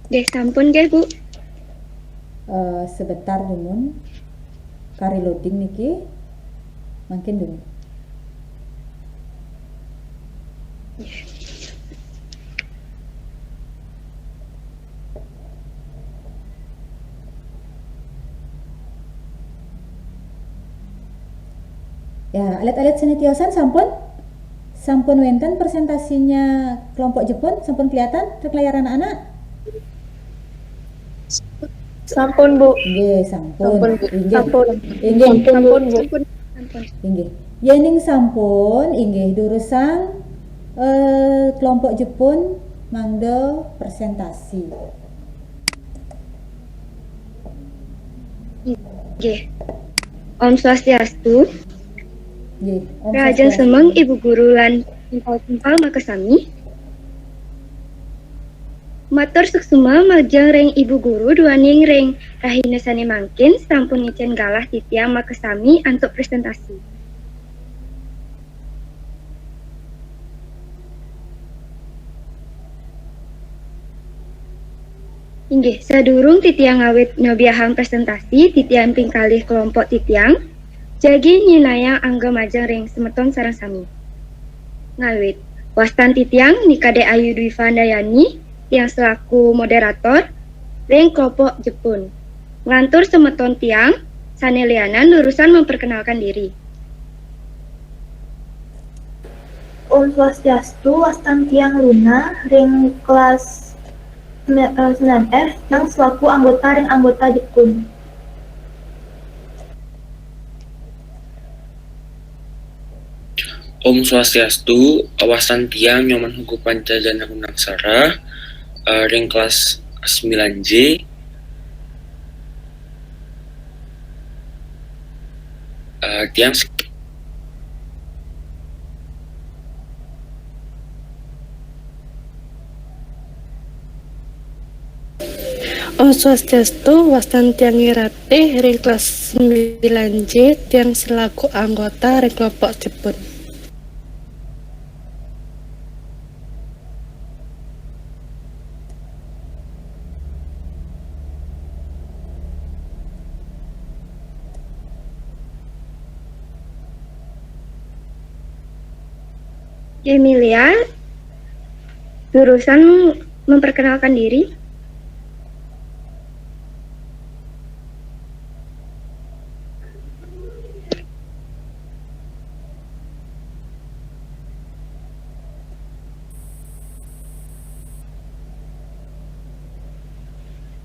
Deh sampun guys Bu. Sebentar dulu. Kari loading niki. Makin dulu. Ya, alat-alat senetiosan sampun wenten presentasinya kelompok Jepun sampun kelihatan rek layar anak-anak. Sampun, Bu. Nggih, sampun. Inggih. Sampun. Inggih. Sampun, Bu. Inggih. Yening sampun inggih jurusan kelompok Jepun mangda presentasi. Nggih. Om Swastiastu. Nggih. Om Rajang Swastiastu. semeng Ibu Guru lan timpal-timpal makasami. Matur suksuma majeng ring Ibu Guru duaning ring rahina sane mangkin sampun ngicen galah titiang makasami antuk presentasi. Inggih, sadurung titiang awit nyobiahang presentasi titiang pingkalih kelompok titiang jagi nyinayang angga majeng ring semeton sareng sami. Ngawit, wastan titiang Nikade Ayu Dwi Vandayani yang selaku moderator ring kelompok Jepun. Ngantur semeton tiang sanelianan lurusan memperkenalkan diri. Om Swastiastu, Wastan Tiang Luna, ring kelas 9F yang selaku anggota Jepun. Om Swastiastu, Wasan Tiang Nyoman Hukum Pancajana Gunaksara, ring kelas 9J, tiang Om Swastiastu, Wastan Tiang Irate, ring kelas 9J, tiang selaku anggota ring kelompok Jepun. Emilia, jurusan memperkenalkan diri.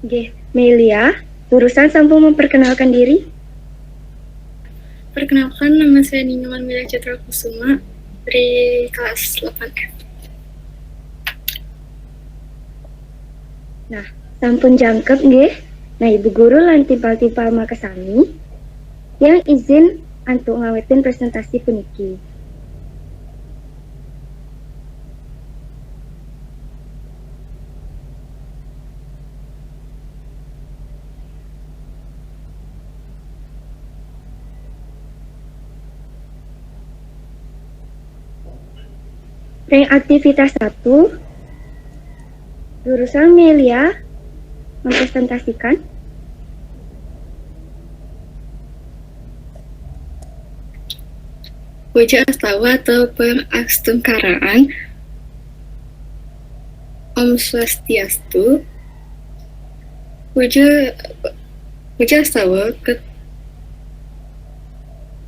Oke, Melia, jurusan sampun memperkenalkan diri. Perkenalkan, nama saya Ninoman Mila Citra Kusuma dari kelas 8F. Nah, sampun jangkep nggih. Nah, Ibu Guru lan timpal-timpal makasami yang izin untuk ngawetin presentasi puniki. Ring aktivitas 1, jurusan Melia mempresentasikan. Wajah Astawa atau pengakstengkaraan Om Swastiastu, puja sawa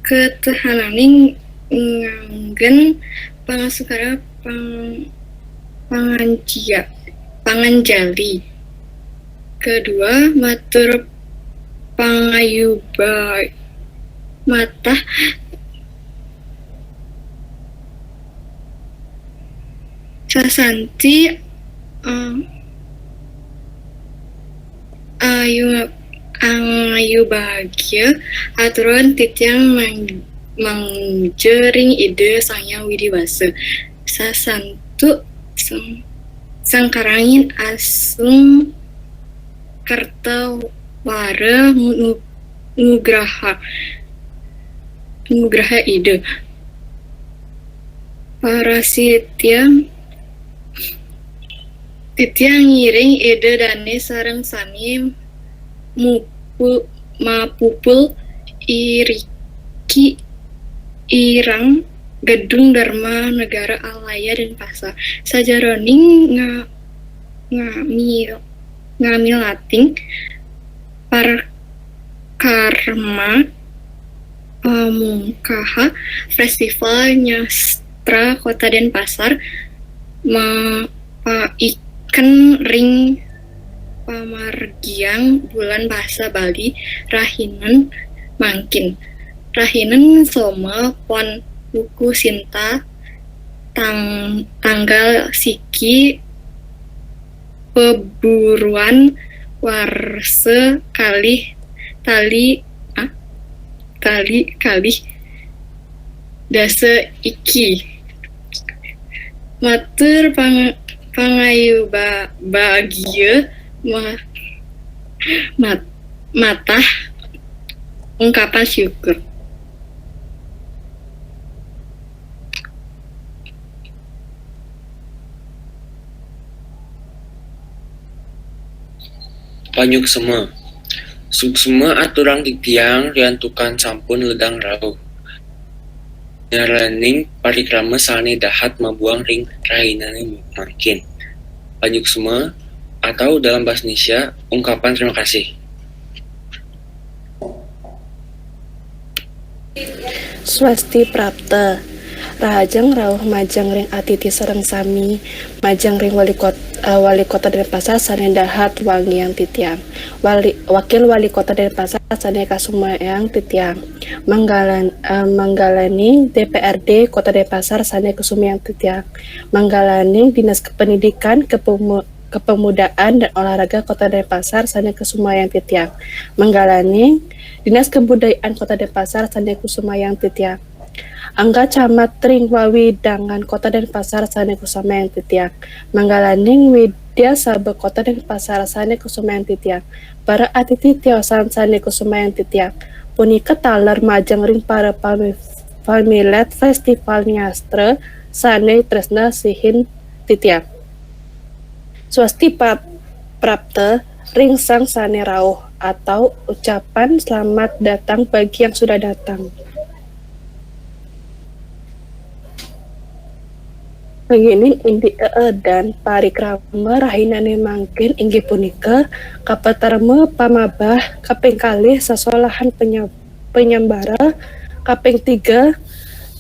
ketehananing nganggen pangasukara panganjali. Kedua, matur pangayuba matah sasanti ayu bahagia aturan titiang mangjering ide Sang Widiwasa sasantu sangkarangin asung kartawara nugraha ide parasitya titiang ngiring ide dane sareng sami mapupul iriki irang gedung Dharma Negara Alaya dan Pasar sajaroning ngamilating parkarma pamungkaha Festival Nyastra Kota Denpasar ikan ring pamargiang bulan bahasa Bali rahinan mangkin rahinan soma pon buku sinta tanggal siki peburuan warse kali dasa iki matur pangayu bahagia matah ungkapan syukur. Panyuksema suksema aturang titiang riantukan sampun ledang rauh nyaraning parikrama sane dahat mabuang ring rahinane makin. Panyuksema atau dalam bahasa Indonesia ungkapan terima kasih. Swasti Prapta Rahajang rawuh majang ring atiti sareng sami majang ring wali kota Denpasar sane dahat wangiang titiang wakil wali kota Denpasar sane kasumayang titiang manggalani DPRD Kota Denpasar sane kasumayang titiang manggalani Dinas Pendidikan Kepemudaan dan Olahraga Kota Denpasar sane kasumayang titiang manggalani Dinas Kebudayaan Kota Denpasar sane kasumayang titiang Angga Camat Ring Wawidangan Kota Denpasar sane kusumayang titiang manggalaning Widya Sabe Kota Denpasar sane kusumayang titiang para atiti tiosan sane kusumayang titiang punika taler majang ring para pamilet Festival Nyastra sane tresna sihin titiang Swasti Prapta ring sang sane rauh atau ucapan selamat datang bagi yang sudah datang. Begini indi dan parikrama rahinane mangkin inggih punika kapatarma pamabah kaping kalih sasolahan penyembara kaping 3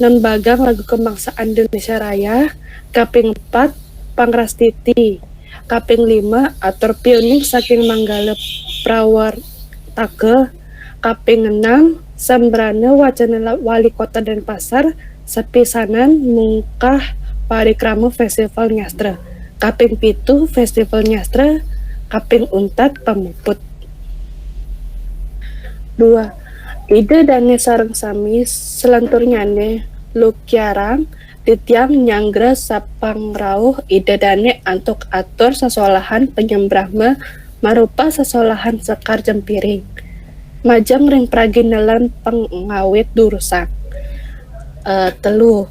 nembagang lagu kebangsaan Indonesia Raya kaping 4 pangrastiti kaping 5 atur pioning saking Manggala Prawartaka kaping 6 sembrana wacana wali kota Denpasar sepisanan mungkah parikrama Festival Nyastra kaping 7 Festival Nyastra kaping 4 pamuput 2 ide dane sareng sami selanturnyane lukiarang titiang nyanggra sapang rauh ide dane antuk atur sasolahan penyembrahma marupa sasolahan sekar jempiring majang ring praginelan pengawit durusak telu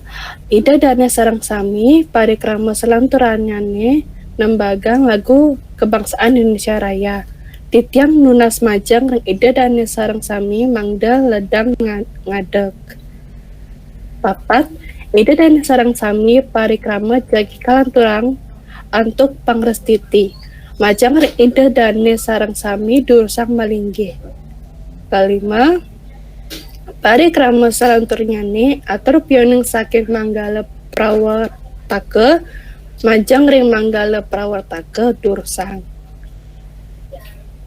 ida dane sareng sami parikrama selanturanyane nembagang lagu kebangsaan Indonesia Raya titiang nunas majang ring ida dane sareng sami mangda ledang ngadeg papat ida dane sareng sami parikrama jagi kalanturang antuk pangrestiti. Majang ring indah dane sarang sami dursang malinggih. Kalima, parikrama salanturnyane atur pioning saking manggala prawartaka majang ring manggala prawartaka dursang.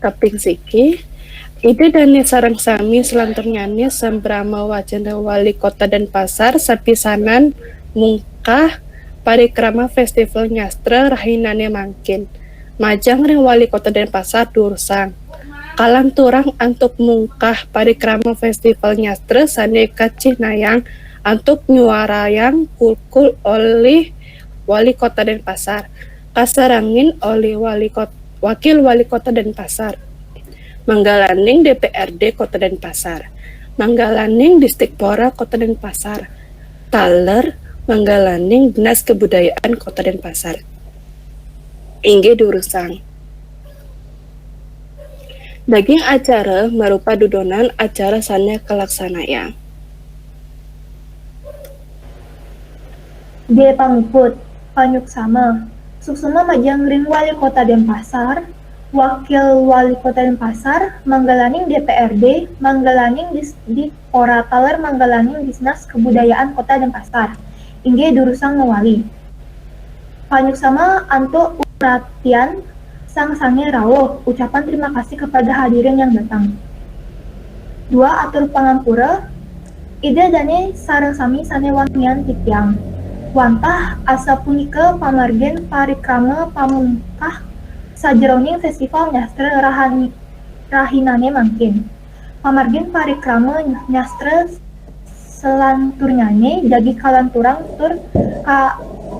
Kaping siki, ide dane sarang sami salanturnyane sembrama wacana wali kota Denpasar sapisanan mungkah parikrama festival nyastra rahinane mangkin. Majang ring wali kota Denpasar dursang. Kalanturang antuk mungkah parikrama festival nyastra saneka Cinayang antuk nyuarayang kulkul oleh wali kota Denpasar. Kasarangin oleh wakil wali kota Denpasar. Manggalaning DPRD Kota Denpasar. Manggalaning Distikpora Kota Denpasar. Taler Manggalaning Dinas Kebudayaan Kota Denpasar. Inggih durusang. Daging acara merupa dudonan acara sane kelaksanayang. D. Panguput, panyuksama. Suksuma majang ring wali kota Denpasar, wakil wali kota Denpasar, manggalaning DPRD, manggalaning Disdikpora Taler, manggalaning Dinas Kebudayaan Kota Denpasar. Inggih durusang mewali. Panyuksama antuk perhatian sang sange rawuh, ucapan terima kasih kepada hadirin yang datang. 2. Atur pangampura, ide dane sareng sami sane wangian titiang. Wantah asa punika pamargen parikrama pamungkah sajeroning festival nyastra rahinane mangkin. Pamargen parikrama nyastra selanturnyane dagi kalanturang tur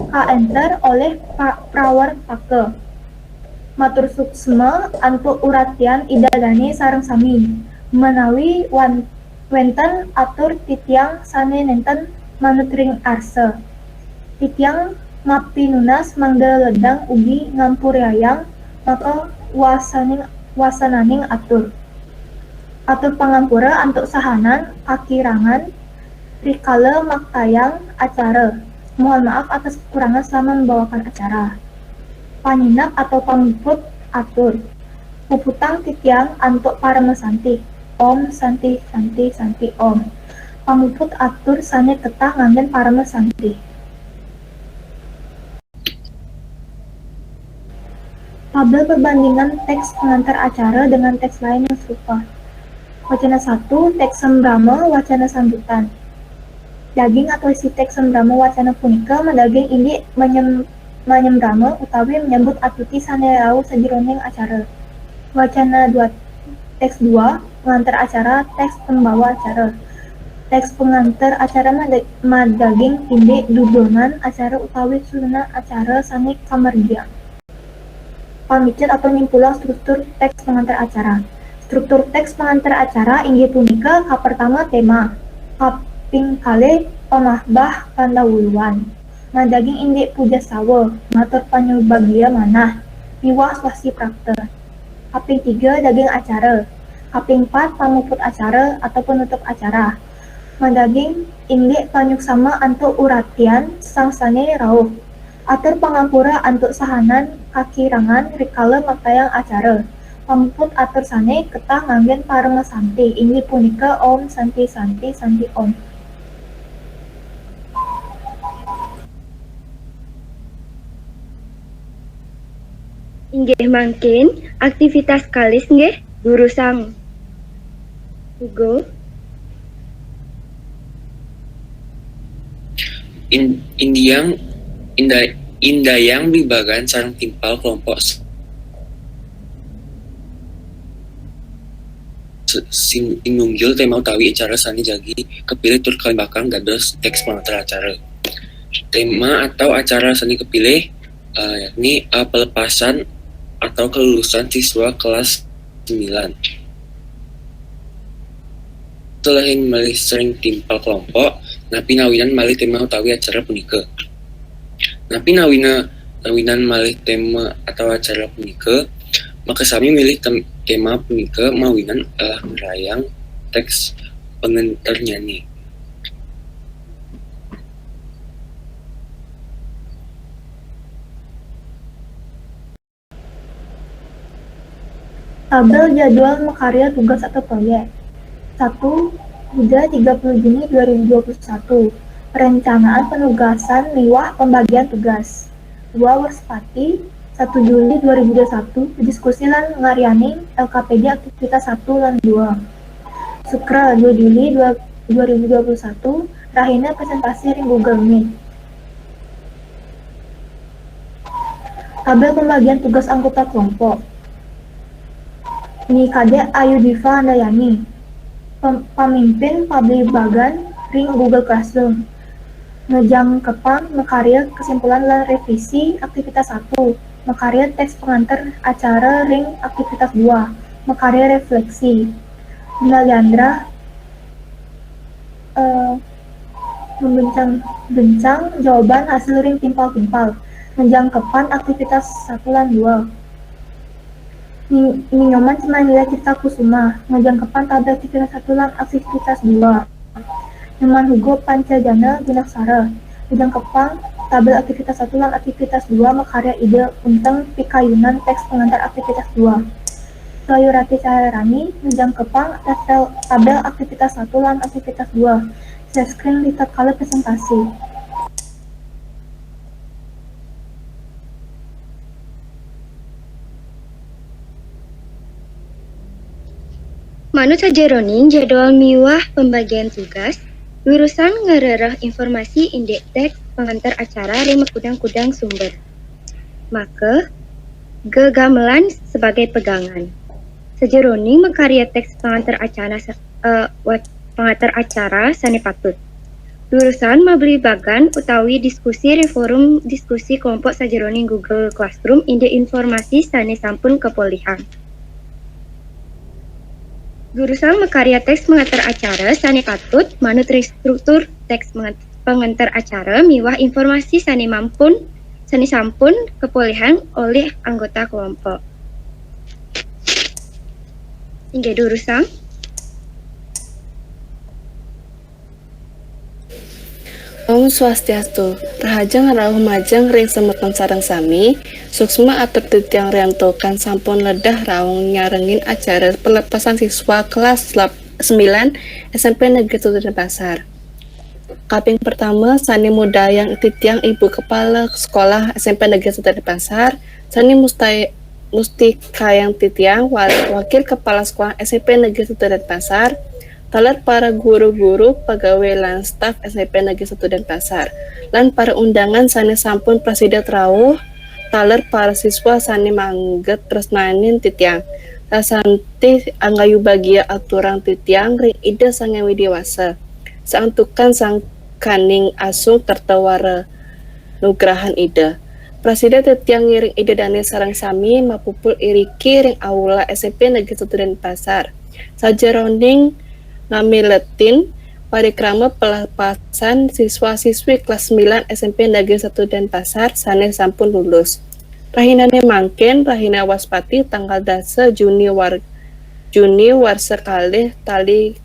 kaenter oleh prawartaka. Matur suksma antuk uratian idadane sareng sami menawi wenten atur titiang sane nenten manut ring arsa. Titiang mapinunas mangda ledang ugi ngampuriayang maka wasananing atur. Atur pangampura antuk sahanan kakirangan rikala maktayang acara. Mohon maaf atas kekurangan selama membawakan acara. Paninap atau pamuput atur. Puputang titiang antuk paramesanti. Om santi santi santi om. Pamuput atur sane ketah nganggen paramesanti. Tabel perbandingan teks pengantar acara dengan teks lain yang serupa. Wacana 1, teks sembrama, wacana sambutan. Daging atau isi teks sembrama wacana punika madaging indi menyembrama utawi menyambut atuti sane rau sajeroning acara. Wacana 2, teks 2, pengantar acara, teks pembawa acara. Teks pengantar acara madaging indi dudonan acara utawi suluna acara sane kamargia. Pamicet atau nyimpulan struktur teks pengantar acara. Struktur teks pengantar acara inggih punika kapertama tema, kaping kalih pamahbah pandawuluan, madaging indi puja sawa, matur panyubagia manah, piwah swasti prakte. Kaping 3 daging acara. Kaping 4 pamuput acara atau penutup acara. Madaging indi panyuksama antuk uratian sangsane rawuh. Atur pangampura antuk sahanan kakirangan rikala maktayang acara. Pamuput atur sane ketah nganggen paramesanti. Inggih punika om santi santi santi om. Inggih mangkin aktivitas kalis nggih durusang. Ugo. Indayang bibagan sareng timpal kelompok sinunggil tema utawi acara sani jagi kepilih tur kalimbakan dados teks pengantar acara. Tema atau acara sani kepilih yakni pelepasan atau kelulusan siswa kelas 9. Selain malih sering timpal kelompok, napi nawinan malih tema utawi acara punika. Napi nawinan malih tema atau acara punika, maka sami milih tema punika mawinan ngerayang teks pengantar nyanyi. Tabel jadwal makarya tugas atau proyek. 1. Hingga 30 Juni 2021. Perencanaan penugasan liwah pembagian tugas. 2. Warspati 1 Juli 2021. Diskusi lan ngariani LKPD aktivitas 1 lan 2. Sukra 2 Juli 2021. Rahina presentasi ring Google Meet. Tabel pembagian tugas anggota kelompok. Nikade Ayu Diva Handayani, pemimpin Pablibagan ring Google Classroom. Ngejang kepang mekarya kesimpulan dan revisi aktivitas 1. Mekarya teks pengantar acara ring aktivitas 2. Mekarya refleksi. Naliandra membincang jawaban hasil ring timpal-timpal. Ngejang kepan aktivitas 1 dan 2. Minyoman Cemanila Cipta Kusuma, ngejangkepan tabel aktivitas 1 lan aktivitas 2. Nyoman Hugo Pancajana Gunaksara, ngejangkepan tabel aktivitas 1 lan aktivitas 2 makarya ide unteng pikayunan teks pengantar aktivitas 2. Sayurati Cahyarani, ngejangkepan tabel aktivitas 1 lan aktivitas 2. Share screen di tatkala presentasi. Manut sajeroning jadwal miwah pembagian tugas, jurusan ngerereh informasi indeks teks pengantar acara ring kudang-kudang sumber. Maka, gegamelan sebagai pegangan. Sajeroning mekarya teks pengantar acara sane patut. Jurusan mabeli bagan utawi diskusi reforum diskusi kelompok sajeroning Google Classroom indeks informasi sane sampun kepolihan. Jurusan mekarya teks pengantar acara sane patut manut struktur teks pengantar acara miwah informasi sane sampun kepolihan oleh anggota kelompok. Inggih jurusan Om Swastiastu, rahajeng rawuh majeng ring semeton sareng sami, suksma atur titiang riantokan sampun ledah rawung nyarengin acara pelepasan siswa kelas 9 SMP Negeri 1 Denpasar. Kaping pertama, sani muda yang titiang ibu kepala sekolah SMP Negeri 1 Denpasar, sani mustika yang titiang wakil kepala sekolah SMP Negeri 1 Denpasar, talar para guru-guru, pegawai lan staf SMP Negeri 1 Denpasar, lan para undangan sani sampun prasidat rawuh, talar para siswa sani mangget tresnanin titiang, sasanti anggayu bagia aturan titiang ring ide sangewi dewasa, saantukan sang kaning asung tertawara nugrahan ide. Prasidat titiang ngiring ide dane sarang sami mapupul iriki ring aula SMP Negeri 1 Denpasar, sajeroning ngamiletin parikrama pelepasan siswa-siswi kelas 9 SMP Negeri 1 Denpasar sane sampun lulus. Rahinane mangken Rahina Waspati tanggal 10 Juni warsa kalih tali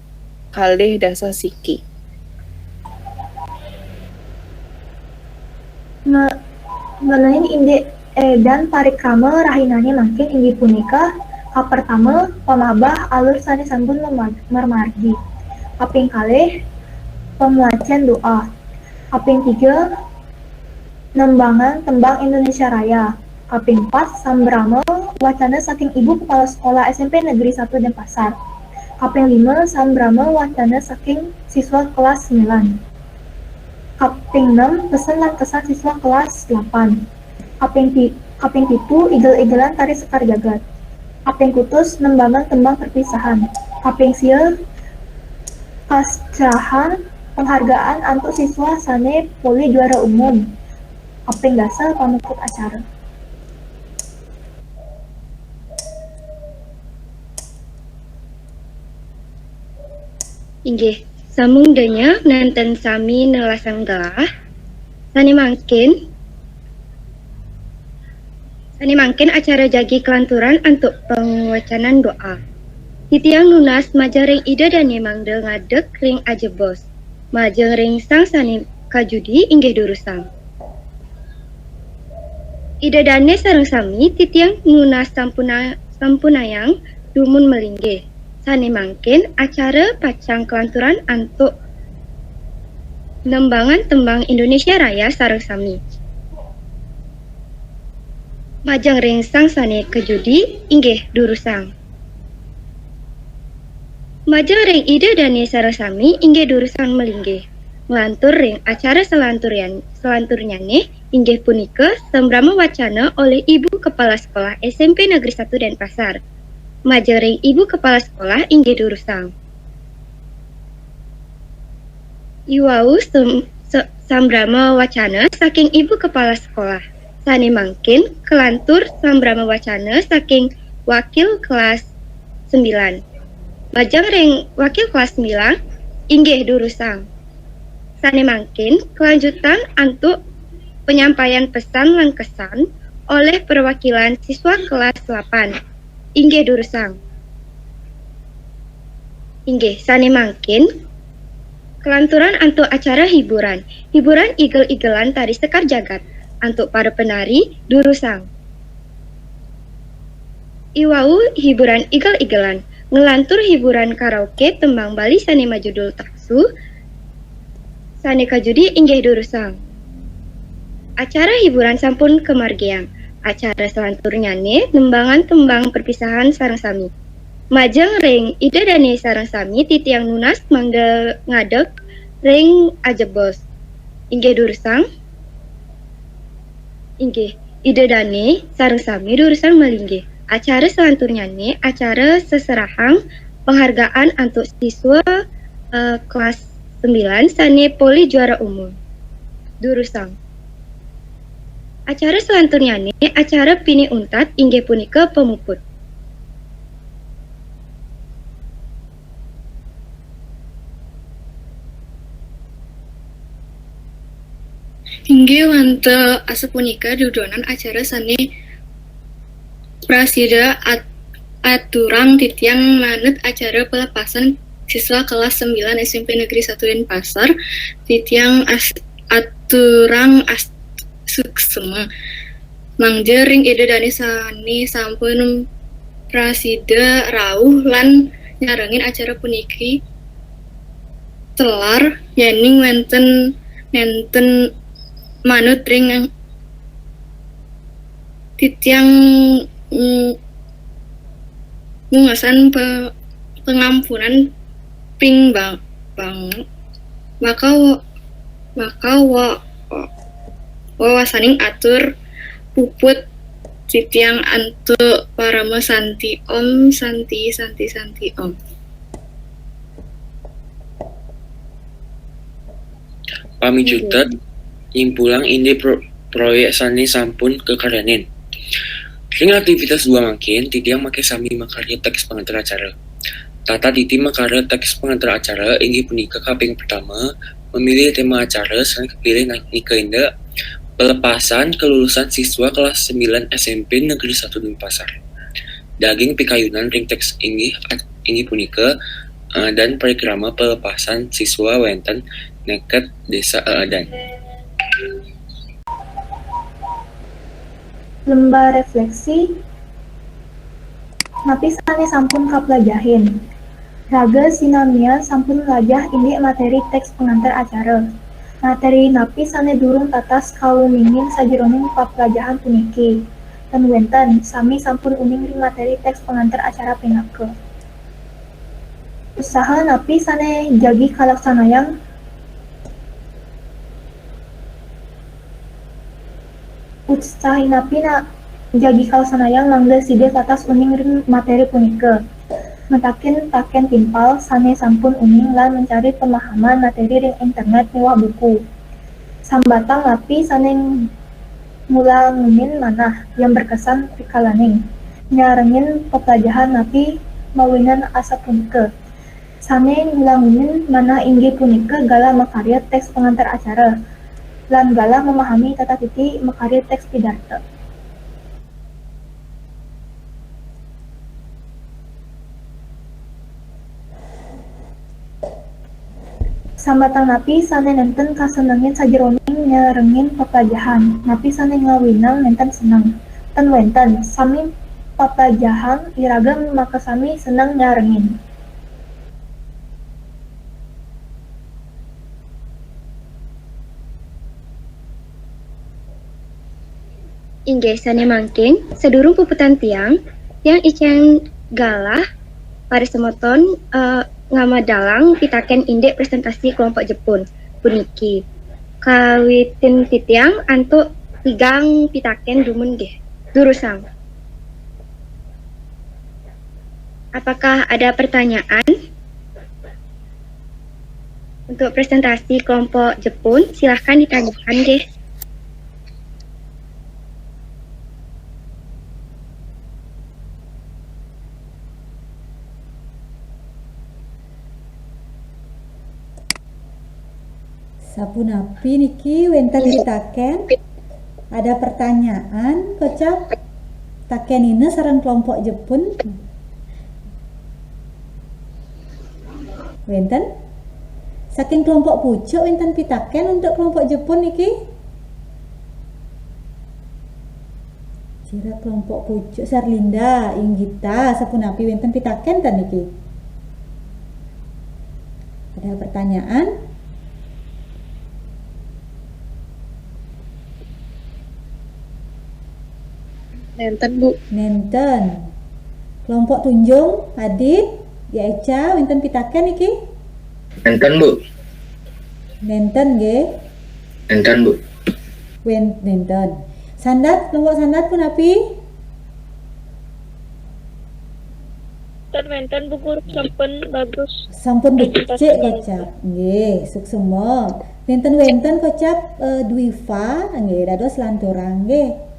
kalih dasa siki. Ngelain indek dan parikrama rahinane mangken inggih punika pertama, pamabah alur sane sampun mermargi. Kaping kalih, pemwacian doa. Kaping 3, nembangan tembang Indonesia Raya. Kaping 4, sambrama wacana saking ibu kepala sekolah SMP Negeri 1 Denpasar. Kaping 5, sambrama wacana saking siswa kelas 9. Kaping 6, pesan lan kesan siswa kelas 8. Kaping 7, igel-igelan tari sekar jagat. Kaping kutus, nembangan tembang perpisahan. Kaping sieu, pascahan penghargaan untuk siswa sane poli juara umum. Kaping dasar pamukut acara. inggih samungdanya nanten sami nelasang gelah sani mangkin acara jagi kelanturan untuk penguacanan doa. Titiang nunas majaring ida dan mangde ngadek ring aja bos. Majeng ring sang sani kajudi inggih durusang. Ida dane sareng sami titiang nunas sampunayang dumun melinggih. Sane mangkin acara pacang kelanturan antuk nembangan tembang Indonesia Raya sareng sami. Majang rengsang sane kejudi inggih durusang. Majang ring ide dani sareng sami inggih durusang melinggih. Ngelantur ring acara selanturnyane inggih punika sembrama wacana oleh Ibu Kepala Sekolah SMP Negeri 1 Denpasar. Majang ring Ibu Kepala Sekolah inggih durusang. Iwau sambrama wacana saking Ibu Kepala Sekolah. Sane mangkin kelantur sambrama wacana saking wakil kelas 9. Majang ring wakil kelas 9 inggih durusang. Sane mangkin kelanjutan antuk penyampaian pesan lan kesan oleh perwakilan siswa kelas 8 inggih durusang. Inggih sane mangkin kelanturan antuk acara hiburan igel-igelan tari sekar jagat antuk para penari durusang. Iwau hiburan igel-igelan ngelantur hiburan karaoke tembang Bali sane majudul taksu sane kajudi inggih durusang. Acara hiburan sampun kemargiang. Acara selanturnyane nembangan tembang perpisahan sareng sami. Majang ring ide dani sareng sami titiang nunas manggel ngadeg ring ajebos. Inggih durusang. Inggih ide dani sareng sami durusang melinggih. Acara selanturnyane acara seserahan penghargaan untuk siswa kelas 9 sane poli juara umum durusang. Acara selanturnyane acara pini untat inggih punika pemuput. Inggih wante asapunika dudonan acara sane prasida aturang titiang manut acara pelepasan siswa kelas 9 SMP Negeri 1 Denpasar titiang aturang suksema. Mangjering ide dani sani sampun prasida rauh lan nyarengin acara puniki telar yening wenten manut ring titiang mungasan pengampunan ping bang maka wawasaning atur puput titiang antu parama santi om santi om. Pamijutet impulang indi proyek sani sampun kekaranen. Ring aktivitas 2 mangkin titiang make sami makarya teks pengantar acara. Tata titi makarya teks pengantar acara inggih punika kaping pertama memilih tema acara sang kepilih nika indah pelepasan kelulusan siswa kelas 9 SMP Negeri 1 Denpasar. Daging pikayunan ring teks inggih punika dan perikrama pelepasan siswa wenten neket desa Adan. Lembar refleksi napi sane sampun kapelajahin. Raga sinamia sampun lajah ini materi teks pengantar acara. Materi napi sane durung tatas kaumingin sajeroning papelajahan puniki. Dan wenten sami sampun uning ring materi teks pengantar acara pengake. Usaha napi sane jagi kalaksanayang usaha napi jagi kalaksanayang mangga side tatas uning ring materi punike. Metakin taken timpal sane sampun uning lan mencari pemahaman materi ring internet mewah buku. Sambatang napi sane ngulangin manah yang berkesan rikalaning. Nyarengin pepelajahan napi mawinan asa punike. Sane ngulangin manah inggih punike gala makarya teks pengantar acara. Lan gala memahami tata titi makarya teks pidarta. Sambatang napi sane nenten kasenengin sajeroning nyarengin pepelajahan. Napi sane ngawinang nenten seneng. Ten wenten sami papajahang iragam maka sami senang nyarengin. Inggih sane mangking sedurung puputan tiang ikeng galah pada semoton ngamadalang pitaken indek presentasi kelompok Jepun puniki kawitin titiang antuk tigang pitaken dumun nggih durusang. Apakah ada pertanyaan untuk presentasi kelompok Jepun? Silahkan ditanyakan nggih. Sapunapi niki wenten pitaken ada pertanyaan kocap taken ini sareng kelompok Jepun wenten saking kelompok pucuk wenten pitaken untuk kelompok Jepun niki Cira kelompok pucuk Serlinda Inggita sapunapi wenten pitaken tan niki ada pertanyaan. Nenten Bu. Nenten kelompok Tunjung Adit ya Eca wenten pitaken iki Enten Bu. nenten nggih Enten Bu. nenten sandat kelompok sandat pun api Wenten Bu Guru sampun bagus. sampun becik kocap nggih suksema nenten wenten kocap Dwiva nggih dados lanturang nggih.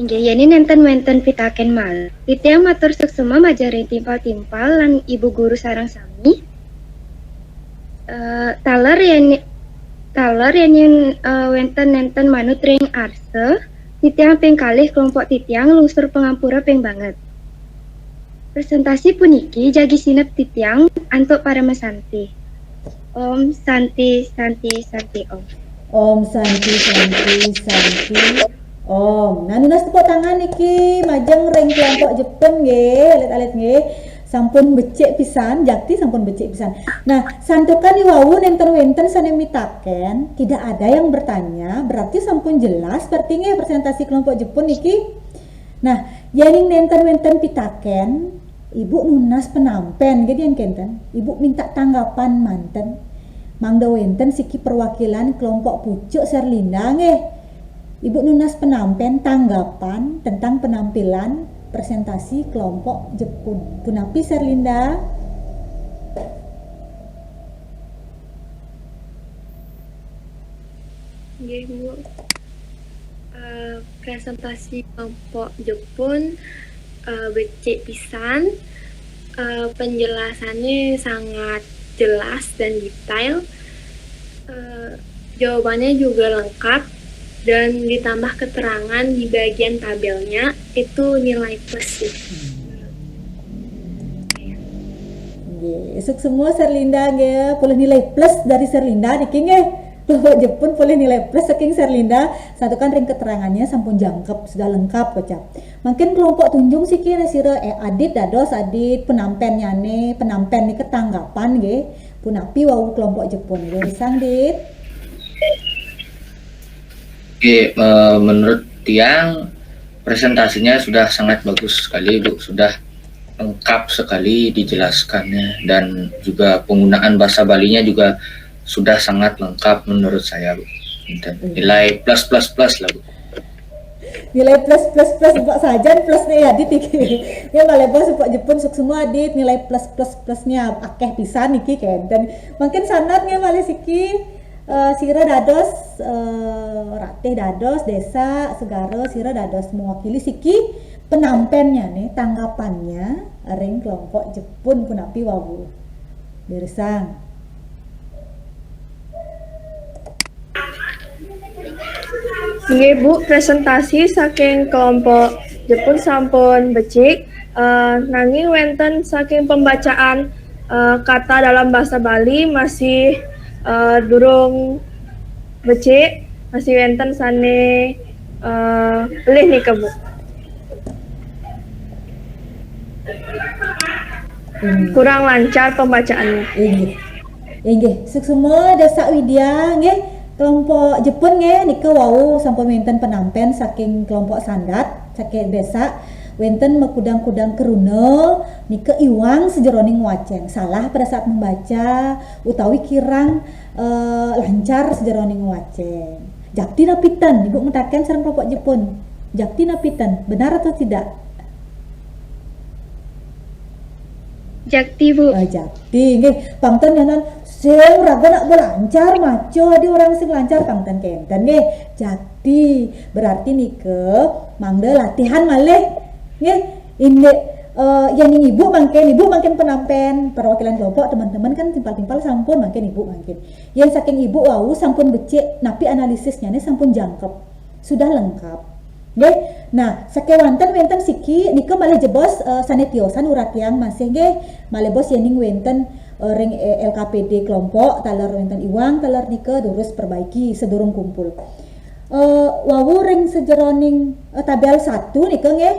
Inggih yani nenten wenten pitaken mal. Titiang matur suksema majaring timpal-timpal lan ibu guru sareng sami. Taler yen wenten nenten manut ring arse. Titiang ping kalih kelompok titiang lungsur pengampura ping banget. Presentasi puniki jagi sinep titiang antuk para mesanti. Om Santi Om. Om Santi Om. Nah nunas tepuk tangan niki majeng ring kelompok Jepun nggih, alit-alit nggih. Sampun becik pisan, jakti sampun becik pisan. Nah, santukan iwawu nenten wenten sane mitaken, tidak ada yang bertanya, berarti sampun jelas berarti nggih presentasi kelompok Jepun niki. Nah, yening nenten wenten pitaken, Ibu nunas penampen gitu yang kenten. Ibu minta tanggapan manten. Mangda wenten siki perwakilan kelompok pucuk Serlinda nggih. Ibu nunas penampen tanggapan tentang penampilan presentasi kelompok Jepun. Punapi Serlinda? Nggih, Bu. Presentasi kelompok Jepun becik pisan. Penjelasannya sangat jelas dan detail. Jawabannya juga lengkap. Dan ditambah keterangan di bagian tabelnya itu nilai plus sih. Esuk semua Serlinda nggih, boleh nilai plus dari Serlinda niki nggih. Kelompok Jepun boleh nilai plus saking Serlinda. Satu kan ring keterangannya sampun jangkep, sudah lengkap kocap. Mungkin kelompok Tunjung sih kira sira Adit dados Adit penampen nyane, penampen niki ketanggapan nggih. Punapi wau kelompok Jepun nggih sang Dit. Oke, menurut Tiang presentasinya sudah sangat bagus sekali Bu, sudah lengkap sekali dijelaskannya dan juga penggunaan bahasa Balinya juga sudah sangat lengkap menurut saya Bu. Dan nilai plus lah Bu. Nilai plus Pak Sajan plus nih Adit iki. Ya malah bos Pak Jepun suk semua Adit nilai plusnya akeh pisan iki kan. Dan mungkin sanatnya malah siki Sira dados Ratih dados Desa Segara Sira dados mewakili siki penampennya nih tanggapannya ring kelompok Jepun punapi wawu bersang. Nggih, Bu, presentasi saking kelompok Jepun sampun becik. Nanging wenten saking pembacaan kata dalam bahasa Bali masih durung becik, masih wenten sane Lih nih ke Bu. Kurang lancar pembacaannya. Inggih, semua Desa Widya nggih kelompok Jepun nggih nika wau sampun wonten penampen saking kelompok Sandat saking desa wonten mekudang-kudang keruna nika iwang sejeroning waceng salah pada saat membaca utawi kirang lancar sejeroning waceng. Jakti napitan ibu ngetaken sareng kelompok Jepun. Jakti napitan benar atau tidak? Jakti Bu. Jakti nggih pangten yanan sing raga nak belancar maco di orang sing lancar pangten kenten nggih jakti berarti nike mangde latihan malih nggih inde yang ibu mangken penampen perwakilan kelompok teman-teman kan timpal-timpal sampun mangken ibu mangken yang saking ibu wau sampun becik napi analisisnya nih sampun jangkep sudah lengkap nggih. Nah, sakewanten wenten siki nika malih jebos sanetiosan urat yang masih nggih malih bos yening wenten ring LKPD kelompok taler wenten iwang taler nika durus perbaiki sedurung kumpul. Wawu ring sejeroning tabel 1 nika nggih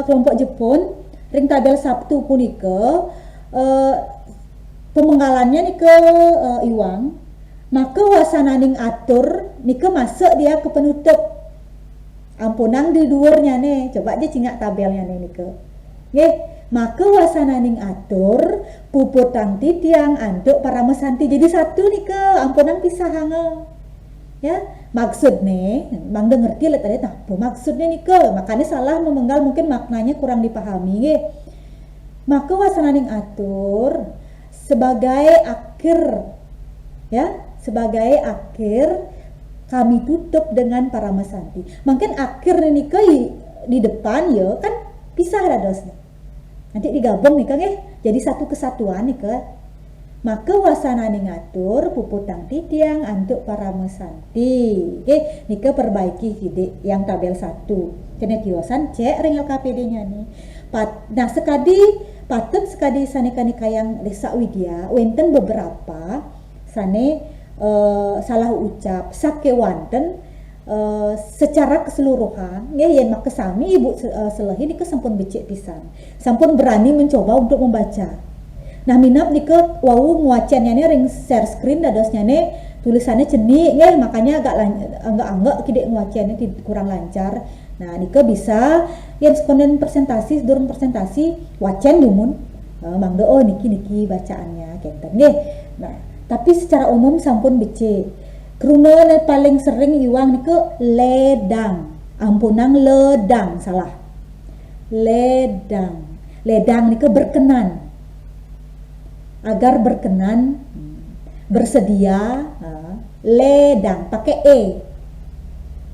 kelompok Jepun ring tabel 1 punika pemenggalannya nika iwang maka wasananing atur nika masuk dia ke penutup ampunang di dhuwurnya nih coba aja cingak tabelnya nih nike nggih maka wasananing atur puputang titiang anduk para mesanti jadi satu nike ampunang pisah hange ya maksud nih bang ngerti lah tadi nah maksudnya nike makanya salah memenggal mungkin maknanya kurang dipahami nggih maka wasananing atur sebagai akhir ya sebagai akhir kami tutup dengan para mesanti. Mungkin akhir nih di depan ya kan pisah dadosnya. Nanti digabung nih kan jadi satu kesatuan nih ke. Maka wasana ngatur puputang titiang antuk para mesanti. Oke, nika perbaiki hide yang tabel 1. Kene kiosan cek ring LKPD-nya nih. Nah sekadi patut sekadi sanika-nika yang Desa Widya wenten beberapa sane salah ucap sakewanten secara keseluruhan ya yen mak kesami ibu selehi nika sampun becik pisan sampun berani mencoba untuk membaca nah minap nika wau nguacennya ring share screen dadosnya tulisannya cenik ya makanya agak kidek nguacennya kurang lancar nah nika bisa yen sekonden presentasi durung presentasi wacen dumun mangdo oh niki bacaannya kenten nggih nah tapi secara umum sampun becik keruna paling sering iwang niku ledang ampunang ledang salah ledang niku berkenan agar berkenan bersedia ledang pakai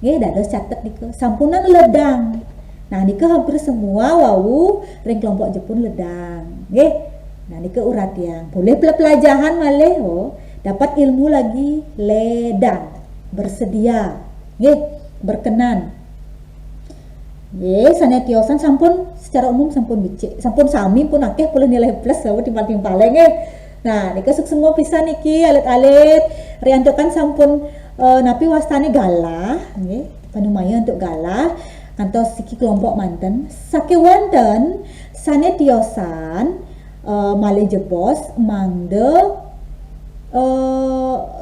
nggih dados catet niku sampunan ledang nah niku hampir semua wau ring kelompok Jepun ledang nggih. Nah ini urat yang boleh pelajaran malih dapat ilmu lagi ledang bersedia berkenan sanetiosan sampun secara umum sampun becik sampun sami pun akeh puluh nilai plus lalu timpal-timpale nah ini kesuk semua pisan niki alit-alit riantokan sampun napi wastane galah panumaya untuk galah kantos siki kelompok manten sakewanten sanetiosan malih jebos mangde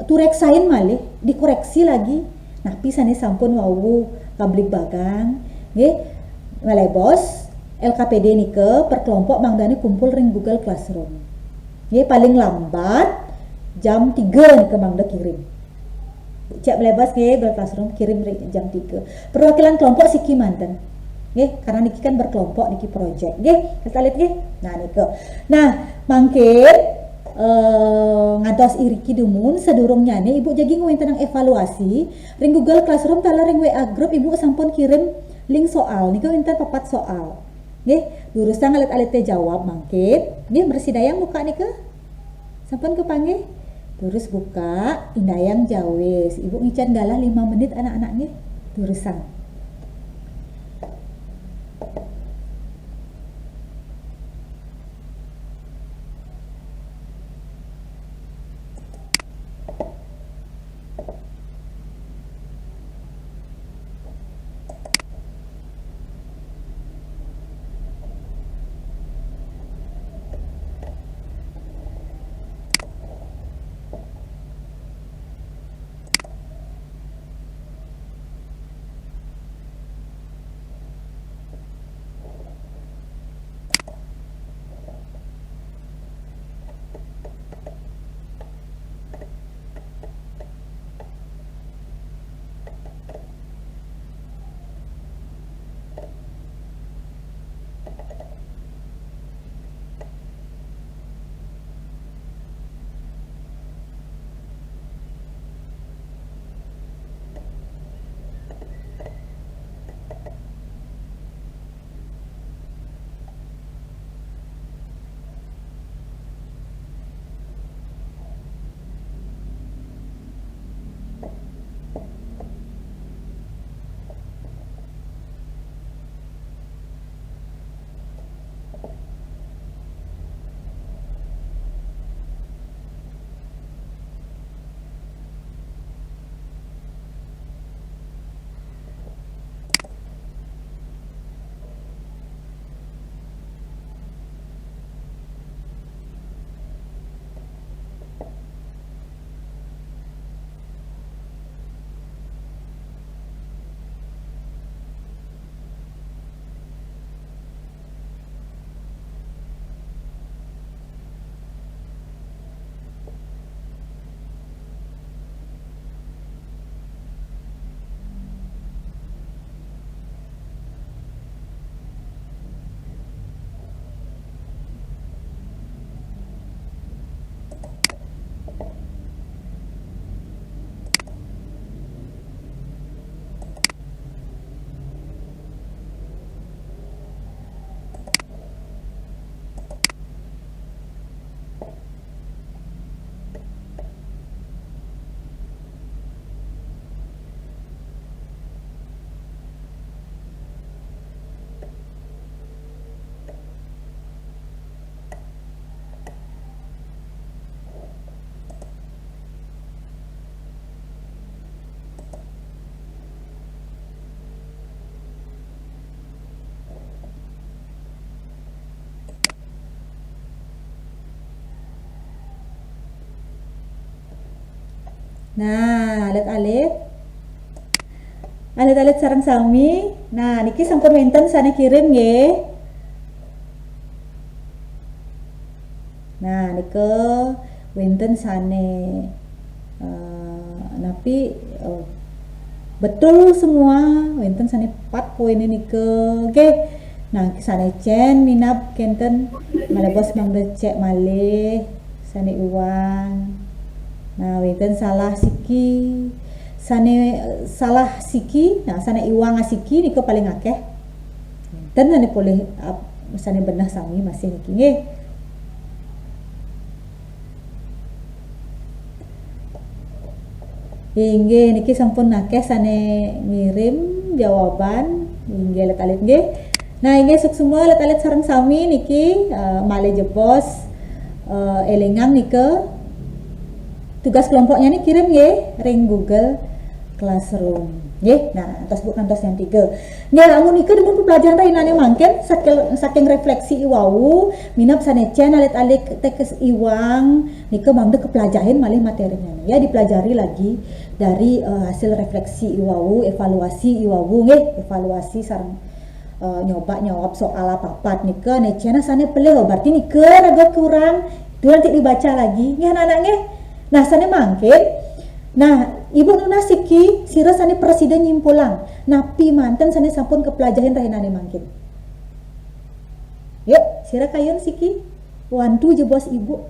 tureksain malih dikoreksi lagi nah pisane sampun wau publik bagang nggih malih bos LKPD nike per kelompok mangdane kumpul ring Google Classroom nggih paling lambat jam 3 nike mangde kirim cek malih bos nggih Google Classroom kirim ring jam 3 perwakilan kelompok siki manten nggih karena niki kan berkelompok niki project nggih kita lihat nggih nah niki nah mangkin ngantos iriki dumun sedurungnya nih ibu jagi ngomongin tentang evaluasi ring Google Classroom tala ring WA group ibu sampun kirim link soal niki winten 4 soal nggih lurusan alit-alit teh jawab mangkin nggih bersidayang buka niki sampun kepanggih terus buka indayang jawes ibu ngican galah 5 menit anak-anak nggih lurusan Nah, alit sareng sami. Nah, niki sampun wenten sane kirim nggih. Nah, nika wenten sane napi betul semua wenten sane 4 poin nika. Nggih. Nah, sane cen minap kenten malebos mangde cek malih sane uang. Nah, wenten salah siki. Salah siki, nah sane iwang asiki niko paling akeh. Dan sane boleh sane benah sami masih niki nggih. Nggih niki sampun akeh sane ngirim jawaban nggih alit nggih. Nah, nggih semua alit sareng sami niki malih jebos elingang nika tugas kelompoknya nih kirim nggih ring Google Classroom nggih. Nah, kantos yang 3. Nggih lamun nika dipun pelajaran rainane mangken saking refleksi iwau minap sanecen alit-alit teks iwang nika mangde kepelajahin malih materinya ya dipelajari lagi dari hasil refleksi iwau, evaluasi iwau nggih, evaluasi sareng nyoba nyawab soal apa-apa nika necena sane pelih berarti nika agak kurang itu nanti dibaca lagi nggih anak-anak nggih. Nah, sane mangkin. Nah, Ibu Nuna siki sira sane presiden nyimpulang. Napi manten sane sampun kepelajahin rahinane mangkin. Yuk, sira kayun siki. Wantu je bos Ibu.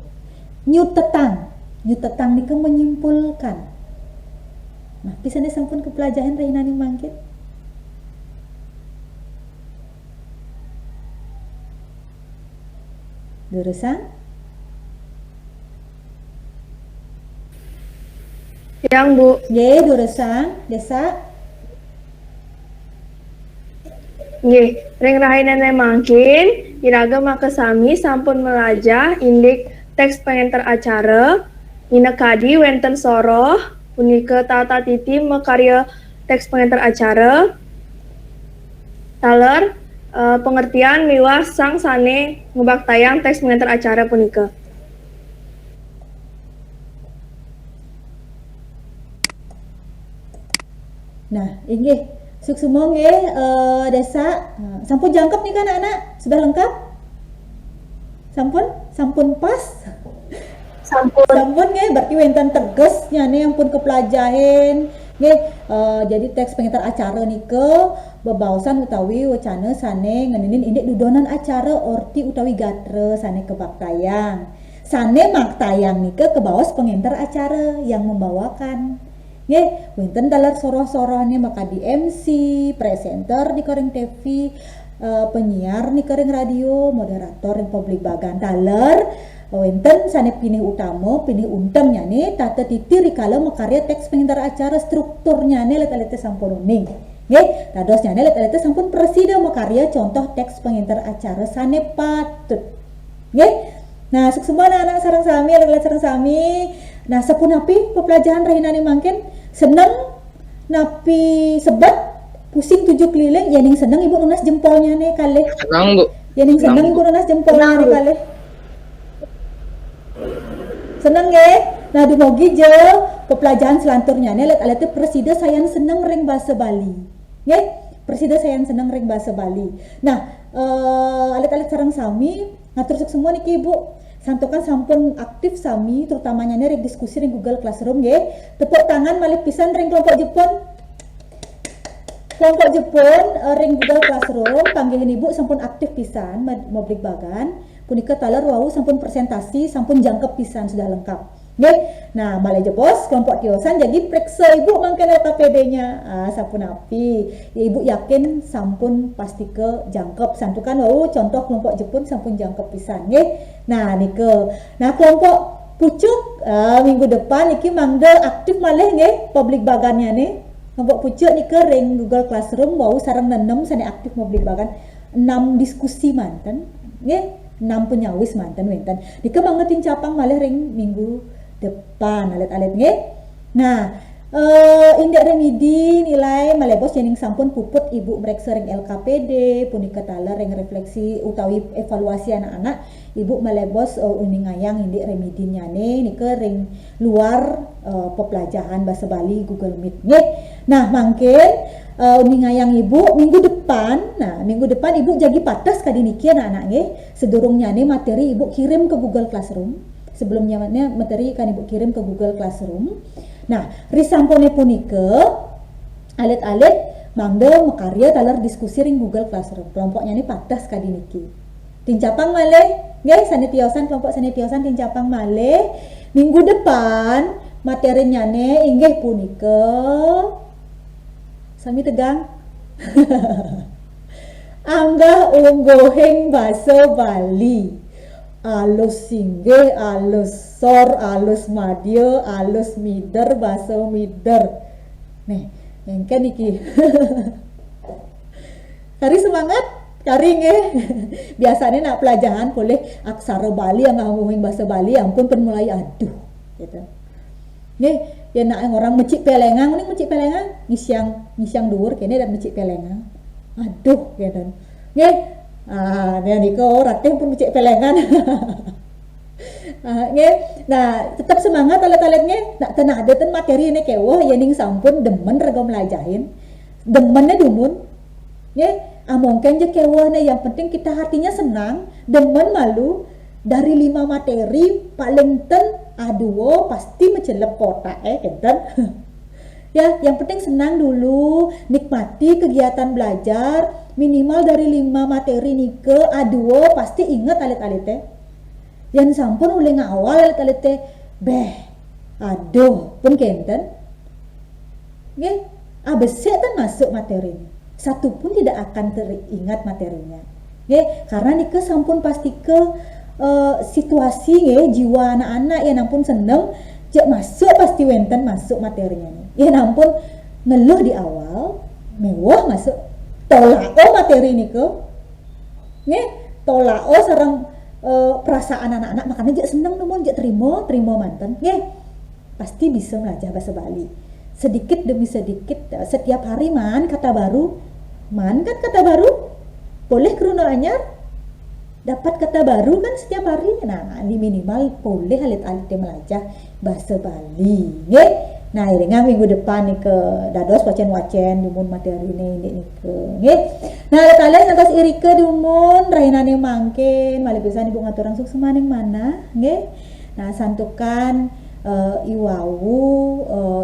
Nyutetang nika menyimpulkan. Napi sane sampun kepelajahin rahinane mangkin. Durusan Yang Bu. nggih durusan desa Nggih, ring rahinane mangkin iraga make sami sampun melajah indik teks pengantar acara Nina kadi wenten soroh punika tata titi mekarya teks pengantar acara taler pengertian miwah sang sane ngebaktayang teks pengantar acara punika. Nah, inggih semua nggih desa sampun jangkep nih kan anak-anak? Sudah lengkap? Sampun pas? Sampun nggih berarti wenten tegesnya nih ampun kepelajahin nggih jadi teks pengantar acara nika bebaosan utawi wacana sane ngeninin indik dudonan acara orti utawi gatre sane kebaktayang. Sane maktayang nika kebaos pengantar acara yang membawakan. Nggih, wenten dalar soroh-sorohnya maka di MC, presenter di Koreng TV, penyiar di Koreng Radio, moderator di publik bagan dalar wenten sane pinih utama, pinih untemnya nih tata titir rikala makarya teks pengantar acara strukturnya nih let-lete sampun uning. Nggih, tadosnya nih let-lete sampun presida makarya contoh teks pengantar acara sane patut. Nggih. Nah, semua anak-anak sareng sami, let-let sareng sami. Nah, sepun napi pepelajaran rahinane mangken seneng napi sebat pusing 7 keliling ya ning seneng Ibu Nunas jempolnya nih kalih. Senang Bu. Ya ning seneng Ibu Nunas jempolnya nih kalih. Seneng nggih. Nah, dumugi je pepelajaran selanturnya nih let-let presida sayan seneng ring bahasa Bali. Nggih, presida sayan seneng ring bahasa Bali. Nah, alit-alit sareng sami ngatur semua niki Ibu. Santukan sampun aktif sami terutamanya nih diskusi di Google Classroom nggih. Tepuk tangan malih pisan ring kelompok Jepun. Kelompok Jepun ring Google Classroom panggihan Ibu sampun aktif pisan moblik bagan. Punika taler wau sampun presentasi sampun jangkep pisan sudah lengkap. Nggih. Nah, malih jebos kelompok kiosan jadi periksa Ibu mangken LKPD-nya. Sampun api. Ya, Ibu yakin sampun pasti ke jangkep. Santukan wau contoh kelompok Jepun sampun jangkep pisan nggih. Nah, nike. Nah, kelompok pucuk minggu depan niki mangde aktif malih nggih publik bagannya nih. Kelompok pucuk nike ring Google Classroom wau sareng 6 sane aktif publik bagan 6 diskusi manten nggih 6 penyawis manten wenten. Nike bangetin capang malih ring minggu depan alit-alit nggih. Nah, indek remedi nilai malebos jening sampun puput Ibu mreksa ring LKPD punika taler ring refleksi utawi evaluasi anak-anak Ibu malebos uning ngayang indek remedinya nih nike ring luar pembelajaran bahasa Bali Google Meet nggih. Nah, mungkin ngayang ibu minggu depan ibu jadi patas kadi niki anak-anak nggih. Sedurungnya nih materi ibu kirim ke Google Classroom. Sebelumnya materi kan ibu kirim ke Google Classroom. Nah, risampone punika alit-alit mangda mekarya talar diskusi ring Google Classroom. Kelompoknya nih patas kadi niki. Tincapang malih nggih sanitiosan kelompok sanitiosan tincapang malih minggu depan materinya nih inggih punika sami tegang anggah unggohing basa Bali alus singgih alus sor alus madya alus mider basa mider nih engke niki kari semangat kari nggih biasanya nak pelajaran boleh aksara Bali yang ngomongin bahasa Bali ampun pen mulai aduh gitu nggih ya nak orang mecik pelengang nih mecik pelengang ngisyang dhuwur kene dan mecik pelengang aduh gitu nggih dia niko ratih pun mecik pelengan nggih nah tetap semangat alet-aletnya nak tenah ada ten materi ini kewah ya ning sampun demen rega melajahin demennya dumun nggih mungkin je kewah yang penting kita hatinya senang demen malu dari 5 materi paling ten aduh pasti mencelep kota kenten ya yang penting senang dulu nikmati kegiatan belajar minimal dari 5 materi nike aduh pasti ingat alit-alite yang sampun oleh ngawal alit-alite beh aduh pun kenten nggih besek kan masuk materinya satu pun tidak akan teringat materinya nggih karena nike sampun pasti ke situasi nggih jiwa anak-anak ya nampun seneng jak masuk pasti wenten masuk materinya nih ya nampun ngeluh di awal mewah masuk tolao materi nike nggih tolao sareng perasaan anak-anak makanya jak seneng namun jak terima manten nggih pasti bisa belajar bahasa Bali sedikit demi sedikit setiap hari man kata baru man kan kata baru boleh keruna anyar dapat kata baru kan setiap hari nah di minimal boleh alit-alit belajar bahasa Bali nggih nah dengan minggu depan nih ke dados wacen-wacen dumun materi ini ke nggih nah alit-alit ngantos irike dumun rainane mangkin malih pisan ibu ngaturang sukses maning mana nggih nah santukan iwawu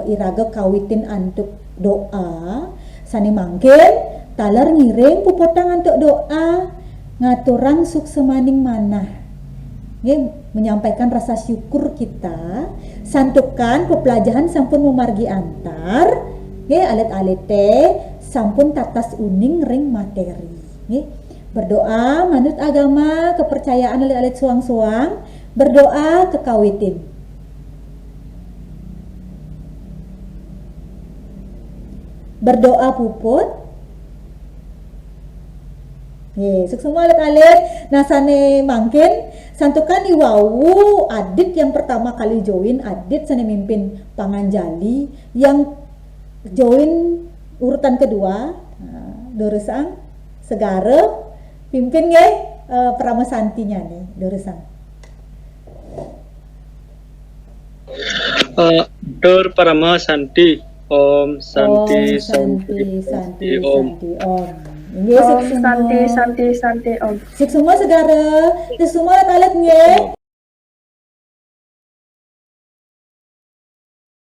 iraga kawitin antuk doa sani mangkin talar ngiring pupotang antuk doa ngaturang suksemaning manah nggih menyampaikan rasa syukur kita santukan pepelajaran sampun memargi antar nggih alit-alite sampun tatas uning ring materi nggih berdoa manut agama kepercayaan alit-alit suang-suang berdoa kekawitin berdoa puput sukses semua alit-alit nasane mangkin santukan iwawu adit yang pertama kali join adit sane mimpin Panganjali yang join urutan kedua Doresang Segara pimpin nggih Pramasantinya nih Doresang Dor Paramasanti Om Santi Om Om Santi Santi Santi Om semua segara semua alit nggih